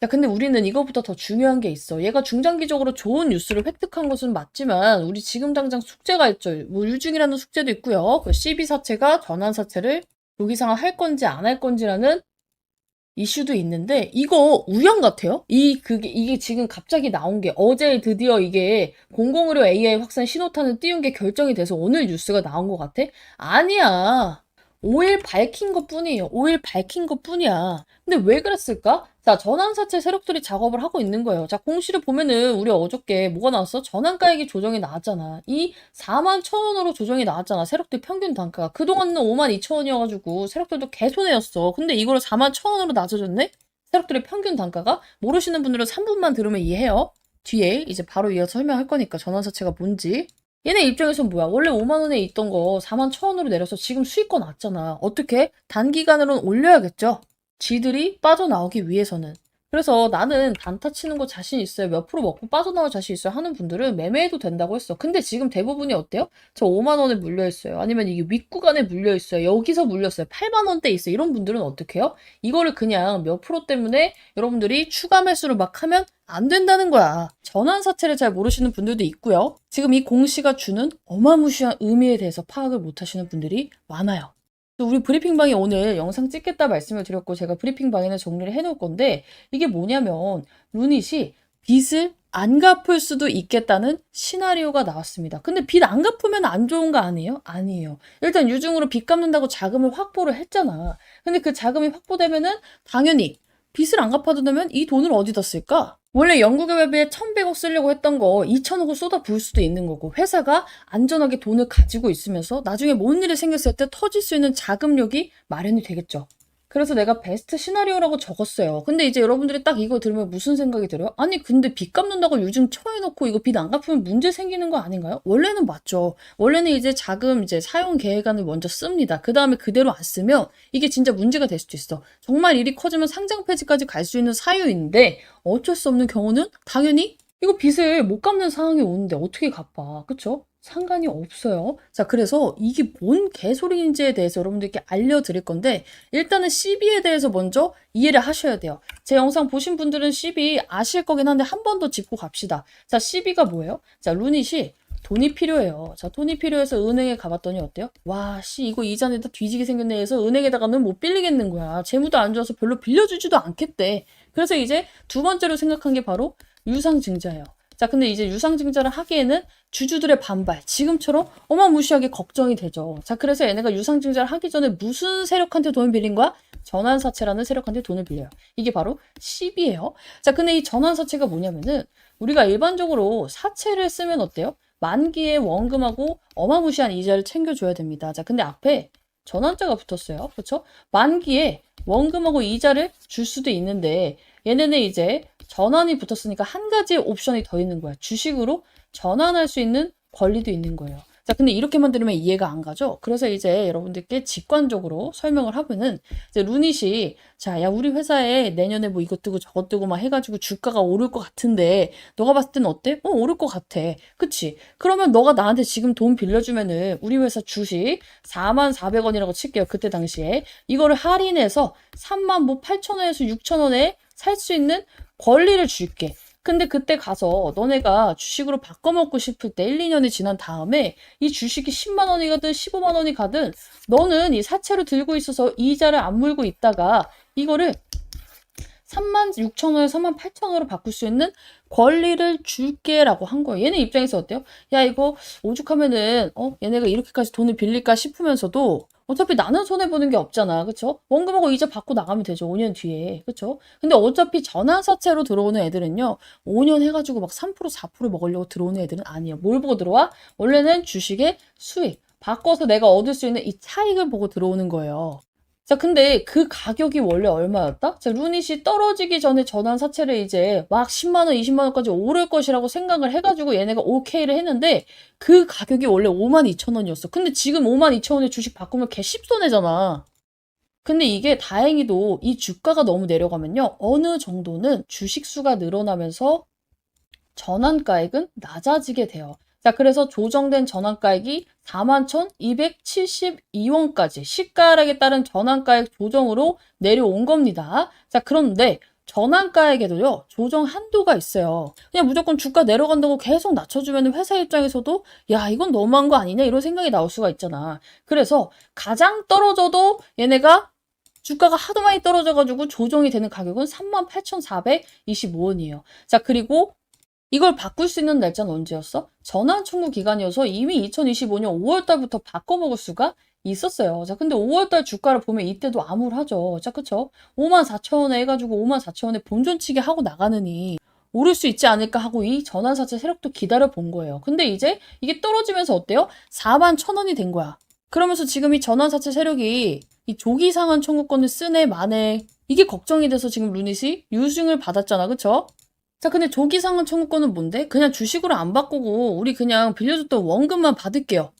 야, 근데 우리는 이거보다 더 중요한 게 있어. 얘가 중장기적으로 좋은 뉴스를 획득한 것은 맞지만, 우리 지금 당장 숙제가 있죠. 뭐, 유중이라는 숙제도 있고요. 그 CB 사채가 전환 사채를 로기상을 할 건지 안 할 건지라는 이슈도 있는데, 이거 우연 같아요? 이게 지금 갑자기 나온 게, 어제 드디어 이게 공공의료 AI 확산 신호탄을 띄운 게 결정이 돼서 오늘 뉴스가 나온 것 같아? 아니야. 5일 밝힌 것 뿐이에요. 5일 밝힌 것 뿐이야. 근데 왜 그랬을까? 자, 전환사채 세력들이 작업을 하고 있는 거예요. 자, 공시를 보면은 우리 어저께 뭐가 나왔어? 전환가액이 조정이 나왔잖아. 이 4만 1,000원으로 조정이 나왔잖아. 세력들 평균 단가가. 그동안은 5만 2,000원이어가지고 세력들도 개손해였어. 근데 이거를 4만 1,000원으로 낮아졌네? 세력들의 평균 단가가? 모르시는 분들은 3분만 들으면 이해해요. 뒤에 이제 바로 이어서 설명할 거니까 전환사채가 뭔지. 얘네 입장에선 뭐야? 원래 5만 원에 있던 거 4만 1,000원으로 내려서 지금 수익권 왔잖아. 어떻게? 단기간으로는 올려야겠죠? 지들이 빠져나오기 위해서는. 그래서 나는 단타 치는 거 자신 있어요. 몇 프로 먹고 빠져나올 자신 있어요. 하는 분들은 매매해도 된다고 했어. 근데 지금 대부분이 어때요? 저 5만 원에 물려있어요. 아니면 이게 윗구간에 물려있어요. 여기서 물렸어요. 8만 원대 있어요. 이런 분들은 어떻게 해요? 이거를 그냥 몇 프로 때문에 여러분들이 추가 매수를 막 하면 안 된다는 거야. 전환사채를 잘 모르시는 분들도 있고요. 지금 이 공시가 주는 어마무시한 의미에 대해서 파악을 못 하시는 분들이 많아요. 또 우리 브리핑방에 오늘 영상 찍겠다 말씀을 드렸고 제가 브리핑방에는 정리를 해놓을 건데 이게 뭐냐면 루닛이 빚을 안 갚을 수도 있겠다는 시나리오가 나왔습니다. 근데 빚 안 갚으면 안 좋은 거 아니에요? 아니에요. 일단 유증으로 빚 갚는다고 자금을 확보를 했잖아. 근데 그 자금이 확보되면은 당연히 빚을 안 갚아도 되면 이 돈을 어디다 쓸까? 원래 연구개발비에 1,100억 쓰려고 했던 거 2,000억을 쏟아 부을 수도 있는 거고 회사가 안전하게 돈을 가지고 있으면서 나중에 뭔 일이 생겼을 때 터질 수 있는 자금력이 마련이 되겠죠. 그래서 내가 베스트 시나리오라고 적었어요. 근데 이제 여러분들이 딱 이거 들으면 무슨 생각이 들어요? 아니 근데 빚 갚는다고 요즘 처해놓고 이거 빚 안 갚으면 문제 생기는 거 아닌가요? 원래는 맞죠. 원래는 이제 자금 이제 사용 계획안을 먼저 씁니다. 그 다음에 그대로 안 쓰면 이게 진짜 문제가 될 수도 있어. 정말 일이 커지면 상장 폐지까지 갈 수 있는 사유인데 어쩔 수 없는 경우는 당연히 이거 빚을 못 갚는 상황이 오는데 어떻게 갚아. 그쵸? 상관이 없어요. 자, 그래서 이게 뭔 개소리인지에 대해서 여러분들께 알려드릴 건데 일단은 CB에 대해서 먼저 이해를 하셔야 돼요. 제 영상 보신 분들은 CB 아실 거긴 한데 한 번 더 짚고 갑시다. 자, CB가 뭐예요? 자, 루닛이 돈이 필요해요. 자, 돈이 필요해서 은행에 가봤더니 어때요? 와, 이거 이자 내다 뒤지게 생겼네 해서 은행에다가는 못 빌리겠는 거야. 재무도 안 좋아서 별로 빌려주지도 않겠대. 그래서 이제 두 번째로 생각한 게 바로 유상증자예요. 자, 근데 이제 유상증자를 하기에는 주주들의 반발, 지금처럼 어마무시하게 걱정이 되죠. 자, 그래서 얘네가 유상증자를 하기 전에 무슨 세력한테 돈을 빌린 거야? 전환사채라는 세력한테 돈을 빌려요. 이게 바로 CB예요. 자, 근데 이 전환사채가 뭐냐면은 우리가 일반적으로 사채를 쓰면 어때요? 만기에 원금하고 어마무시한 이자를 챙겨줘야 됩니다. 자, 근데 앞에 전환자가 붙었어요. 그렇죠? 만기에 원금하고 이자를 줄 수도 있는데 얘네는 이제 전환이 붙었으니까 한 가지 옵션이 더 있는 거야. 주식으로 전환할 수 있는 권리도 있는 거예요. 자, 근데 이렇게만 들으면 이해가 안 가죠? 그래서 이제 여러분들께 직관적으로 설명을 하면은, 이제 루닛이, 자, 야, 우리 회사에 내년에 뭐 이것 뜨고 저것 뜨고 막 해가지고 주가가 오를 것 같은데, 너가 봤을 땐 어때? 오를 것 같아. 그치? 그러면 너가 나한테 지금 돈 빌려주면은, 우리 회사 주식 44,000원이라고 칠게요. 그때 당시에. 이거를 할인해서 3만 뭐 8,000원에서 6,000원에 살 수 있는 권리를 줄게. 근데 그때 가서 너네가 주식으로 바꿔먹고 싶을 때 1, 2년이 지난 다음에 이 주식이 10만 원이 가든 15만 원이 가든 너는 이 사채로 들고 있어서 이자를 안 물고 있다가 이거를 36,000원에 38,000원으로 바꿀 수 있는 권리를 줄게라고 한 거예요. 얘네 입장에서 어때요? 야, 이거 오죽하면은 얘네가 이렇게까지 돈을 빌릴까 싶으면서도 어차피 나는 손해보는 게 없잖아. 그쵸? 원금하고 이자 받고 나가면 되죠. 5년 뒤에. 그쵸? 근데 어차피 전환사채로 들어오는 애들은요. 5년 해가지고 막 3%, 4% 먹으려고 들어오는 애들은 아니에요. 뭘 보고 들어와? 원래는 주식의 수익. 바꿔서 내가 얻을 수 있는 이 차익을 보고 들어오는 거예요. 자, 근데 그 가격이 원래 얼마였다? 자, 루닛이 떨어지기 전에 전환 사채를 이제 막 10만 원, 20만 원까지 오를 것이라고 생각을 해가지고 얘네가 오케이를 했는데 그 가격이 원래 5만 2천 원이었어. 근데 지금 5만 2천 원에 주식 바꾸면 개 씹손해잖아. 근데 이게 다행히도 이 주가가 너무 내려가면요. 어느 정도는 주식 수가 늘어나면서 전환가액은 낮아지게 돼요. 자, 그래서 조정된 전환가액이 41,272원까지 시가락에 따른 전환가액 조정으로 내려온 겁니다. 자, 그런데 전환가액에도요, 조정 한도가 있어요. 그냥 무조건 주가 내려간다고 계속 낮춰주면 회사 입장에서도 야, 이건 너무한 거 아니냐? 이런 생각이 나올 수가 있잖아. 그래서 가장 떨어져도 얘네가 주가가 하도 많이 떨어져가지고 조정이 되는 가격은 38,425원이에요. 자, 그리고 이걸 바꿀 수 있는 날짜는 언제였어? 전환 청구 기간이어서 이미 2025년 5월 달부터 바꿔먹을 수가 있었어요. 자, 근데 5월 달 주가를 보면 이때도 암울하죠. 자, 그쵸? 54,000원에 해가지고 54,000원에 본전치기 하고 나가느니 오를 수 있지 않을까 하고 이 전환사채 세력도 기다려 본 거예요. 근데 이제 이게 떨어지면서 어때요? 41,000원이 된 거야. 그러면서 지금 이 전환사채 세력이 이 조기 상환 청구권을 쓰네 마네 이게 걱정이 돼서 지금 루닛이 유증을 받았잖아. 그쵸? 자, 근데 조기 상환 청구권은 뭔데? 그냥 주식으로 안 바꾸고 우리 그냥 빌려줬던 원금만 받을게요.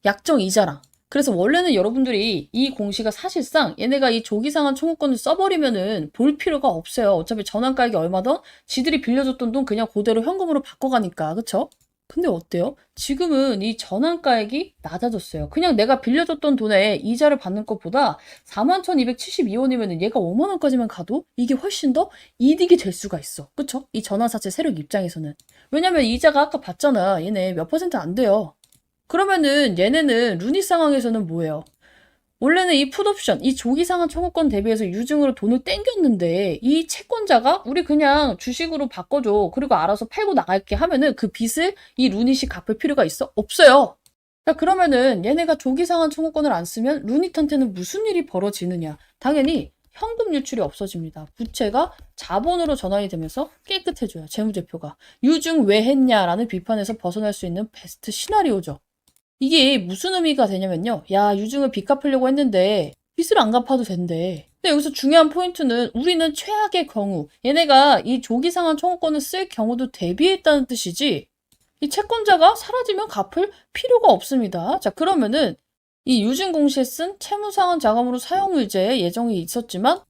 약정 이자랑. 그래서 원래는 여러분들이 이 공시가 사실상 얘네가 이 조기 상환 청구권을 써버리면은 볼 필요가 없어요. 어차피 전환가액이 얼마든 지들이 빌려줬던 돈 그냥 그대로 현금으로 바꿔가니까. 그쵸? 근데 어때요? 지금은 이 전환가액이 낮아졌어요. 그냥 내가 빌려줬던 돈에 이자를 받는 것보다 41,272원이면 얘가 5만 원까지만 가도 이게 훨씬 더 이득이 될 수가 있어. 그쵸? 이 전환사채 세력 입장에서는. 왜냐면 이자가 아까 봤잖아. 얘네 몇 퍼센트 안 돼요. 그러면은 얘네는 루닛 상황에서는 뭐예요? 원래는 이 풋옵션, 이 조기상환 청구권 대비해서 유증으로 돈을 땡겼는데 이 채권자가 우리 그냥 주식으로 바꿔줘. 그리고 알아서 팔고 나갈게 하면은 그 빚을 이 루닛이 갚을 필요가 있어? 없어요. 자, 그러면은 얘네가 조기상환 청구권을 안 쓰면 루닛한테는 무슨 일이 벌어지느냐? 당연히 현금 유출이 없어집니다. 부채가 자본으로 전환이 되면서 깨끗해져요. 재무제표가. 유증 왜 했냐라는 비판에서 벗어날 수 있는 베스트 시나리오죠. 이게 무슨 의미가 되냐면요. 야, 유증을 빚 갚으려고 했는데 빚을 안 갚아도 된대. 근데 여기서 중요한 포인트는 우리는 최악의 경우, 얘네가 이 조기 상환 청구권을 쓸 경우도 대비했다는 뜻이지 이 채권자가 사라지면 갚을 필요가 없습니다. 자, 그러면은 이 유증 공시에 쓴 채무상환 자금으로 사용 의제 예정이 있었지만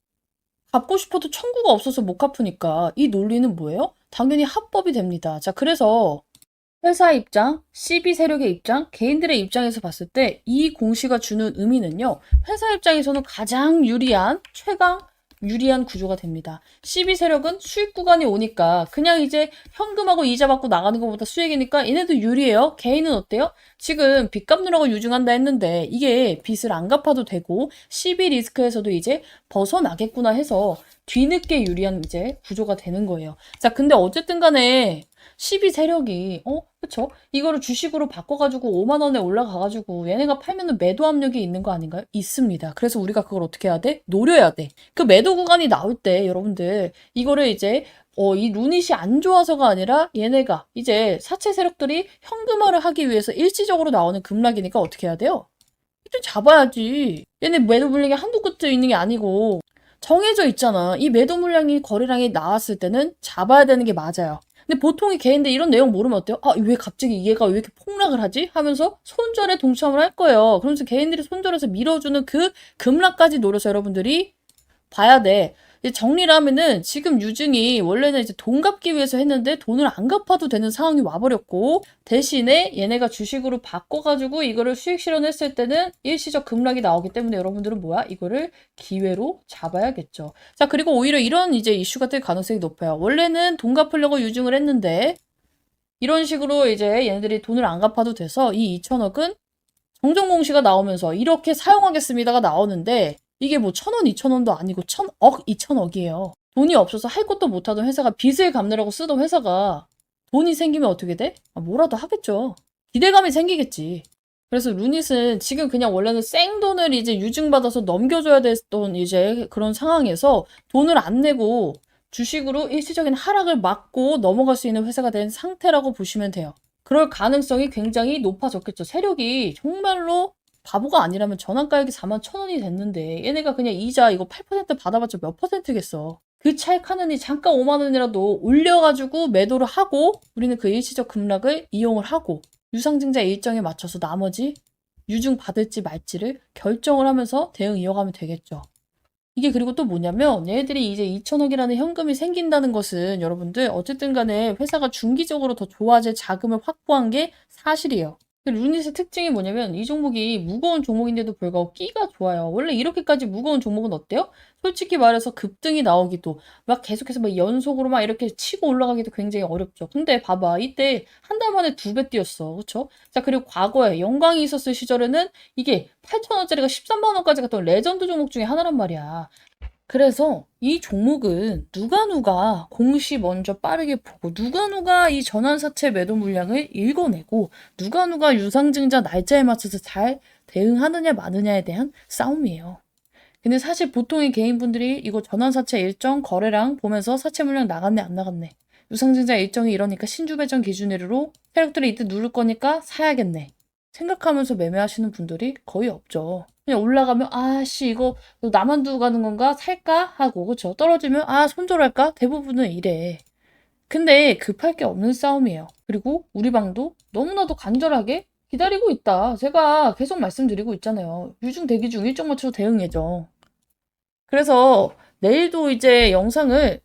갚고 싶어도 청구가 없어서 못 갚으니까 이 논리는 뭐예요? 당연히 합법이 됩니다. 자, 그래서 회사 입장, CB 세력의 입장, 개인들의 입장에서 봤을 때 이 공시가 주는 의미는요. 회사 입장에서는 가장 유리한, 최강 유리한 구조가 됩니다. CB 세력은 수익 구간이 오니까 그냥 이제 현금하고 이자 받고 나가는 것보다 수익이니까 얘네도 유리해요. 개인은 어때요? 지금 빚 갚느라고 유증한다 했는데 이게 빚을 안 갚아도 되고 CB 리스크에서도 이제 벗어나겠구나 해서 뒤늦게 유리한 이제 구조가 되는 거예요. 자, 근데 어쨌든 간에 12 세력이, 그쵸? 이거를 주식으로 바꿔가지고 5만 원에 올라가가지고 얘네가 팔면은 매도 압력이 있는 거 아닌가요? 있습니다. 그래서 우리가 그걸 어떻게 해야 돼? 노려야 돼. 그 매도 구간이 나올 때 여러분들 이거를 이제 이 루닛이 안 좋아서가 아니라 얘네가 이제 사채 세력들이 현금화를 하기 위해서 일시적으로 나오는 급락이니까 어떻게 해야 돼요? 좀 잡아야지. 얘네 매도 물량이 한두 끝에 있는 게 아니고 정해져 있잖아. 이 매도 물량이 거래량이 나왔을 때는 잡아야 되는 게 맞아요. 근데 보통의 개인들 이런 내용 모르면 어때요? 아, 왜 갑자기 얘가 왜 이렇게 폭락을 하지? 하면서 손절에 동참을 할 거예요. 그러면서 개인들이 손절해서 밀어주는 그 급락까지 노려서 여러분들이 봐야 돼. 이제 정리를 하면은 지금 유증이 원래는 이제 돈 갚기 위해서 했는데 돈을 안 갚아도 되는 상황이 와버렸고 대신에 얘네가 주식으로 바꿔가지고 이거를 수익 실현했을 때는 일시적 급락이 나오기 때문에 여러분들은 뭐야? 이거를 기회로 잡아야겠죠. 자, 그리고 오히려 이런 이제 이슈가 될 가능성이 높아요. 원래는 돈 갚으려고 유증을 했는데 이런 식으로 이제 얘네들이 돈을 안 갚아도 돼서 이 2천억은 정정공시가 나오면서 이렇게 사용하겠습니다가 나오는데 이게 뭐 1,000원, 2,000원도 아니고 1,000억, 2,000억이에요. 돈이 없어서 할 것도 못하던 회사가 빚을 갚느라고 쓰던 회사가 돈이 생기면 어떻게 돼? 뭐라도 하겠죠. 기대감이 생기겠지. 그래서 루닛은 지금 그냥 원래는 생돈을 이제 유증받아서 넘겨줘야 됐던 이제 그런 상황에서 돈을 안 내고 주식으로 일시적인 하락을 막고 넘어갈 수 있는 회사가 된 상태라고 보시면 돼요. 그럴 가능성이 굉장히 높아졌겠죠. 세력이 정말로 바보가 아니라면 전환가액이 41,000원이 됐는데 얘네가 그냥 이자 이거 8% 받아봤자 몇 퍼센트겠어. 그 차익 하느니 잠깐 5만 원이라도 올려가지고 매도를 하고 우리는 그 일시적 급락을 이용을 하고 유상증자 일정에 맞춰서 나머지 유증 받을지 말지를 결정을 하면서 대응 이어가면 되겠죠. 이게 그리고 또 뭐냐면 얘네들이 이제 2천억이라는 현금이 생긴다는 것은 여러분들 어쨌든 간에 회사가 중기적으로 더 좋아질 자금을 확보한 게 사실이에요. 루닛의 특징이 뭐냐면 이 종목이 무거운 종목인데도 불구하고 끼가 좋아요. 원래 이렇게까지 무거운 종목은 어때요? 솔직히 말해서 급등이 나오기도 막 계속해서 막 연속으로 막 이렇게 치고 올라가기도 굉장히 어렵죠. 근데 봐봐 이때 한 달 만에 2배 뛰었어. 그쵸? 자 그리고 과거에 영광이 있었을 시절에는 이게 8,000원짜리가 13만 원까지 갔던 레전드 종목 중에 하나란 말이야. 그래서 이 종목은 누가 공시 먼저 빠르게 보고 누가 이 전환사채 매도 물량을 읽어내고 누가 유상증자 날짜에 맞춰서 잘 대응하느냐 마느냐에 대한 싸움이에요. 근데 사실 보통의 개인분들이 이거 전환사채 일정 거래량 보면서 사채 물량 나갔네 안 나갔네 유상증자 일정이 이러니까 신주 배정 기준으로 세력들이 이때 누를 거니까 사야겠네 생각하면서 매매하시는 분들이 거의 없죠. 그냥 올라가면 아씨 이거 나만 두고 가는 건가 살까 하고 그쵸 떨어지면 아 손절할까 대부분은 이래. 근데 급할 게 없는 싸움이에요. 그리고 우리 방도 너무나도 간절하게 기다리고 있다. 제가 계속 말씀드리고 있잖아요. 유중 대기 중 일정 맞춰서 대응 예정. 그래서 내일도 이제 영상을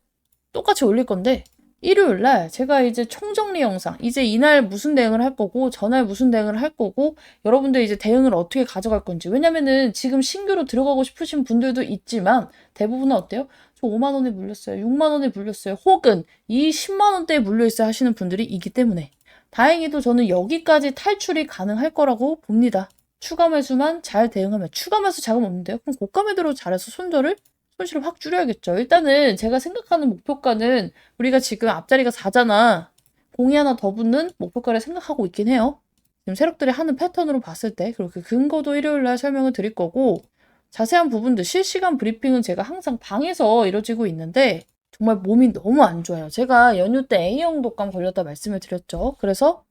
똑같이 올릴 건데 일요일 날 제가 이제 총정리 영상 이제 이날 무슨 대응을 할 거고 전날 무슨 대응을 할 거고 여러분들 이제 대응을 어떻게 가져갈 건지 왜냐면은 지금 신규로 들어가고 싶으신 분들도 있지만 대부분은 어때요? 저 5만 원에 물렸어요. 6만 원에 물렸어요. 혹은 이 10만 원대에 물려있어야 하시는 분들이 있기 때문에 다행히도 저는 여기까지 탈출이 가능할 거라고 봅니다. 추가 매수만 잘 대응하면 추가 매수 자금 없는데요? 그럼 고가 매도로 잘해서 손실을 확 줄여야겠죠. 일단은 제가 생각하는 목표가는 우리가 지금 앞자리가 4잖아. 공이 하나 더 붙는 목표가를 생각하고 있긴 해요. 지금 세력들이 하는 패턴으로 봤을 때 그리고 그 근거도 일요일 날 설명을 드릴 거고 자세한 부분들 실시간 브리핑은 제가 항상 방에서 이루어지고 있는데 정말 몸이 너무 안 좋아요. 제가 연휴 때 A형 독감 걸렸다 말씀을 드렸죠. 그래서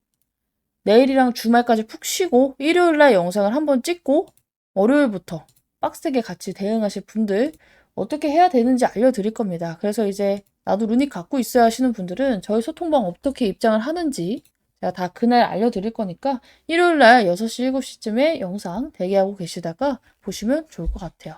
내일이랑 주말까지 푹 쉬고 일요일 날 영상을 한번 찍고 월요일부터 빡세게 같이 대응하실 분들 어떻게 해야 되는지 알려드릴 겁니다. 그래서 이제 나도 루닛 갖고 있어야 하시는 분들은 저희 소통방 어떻게 입장을 하는지 제가 다 그날 알려드릴 거니까 일요일 날 6시, 7시쯤에 영상 대기하고 계시다가 보시면 좋을 것 같아요.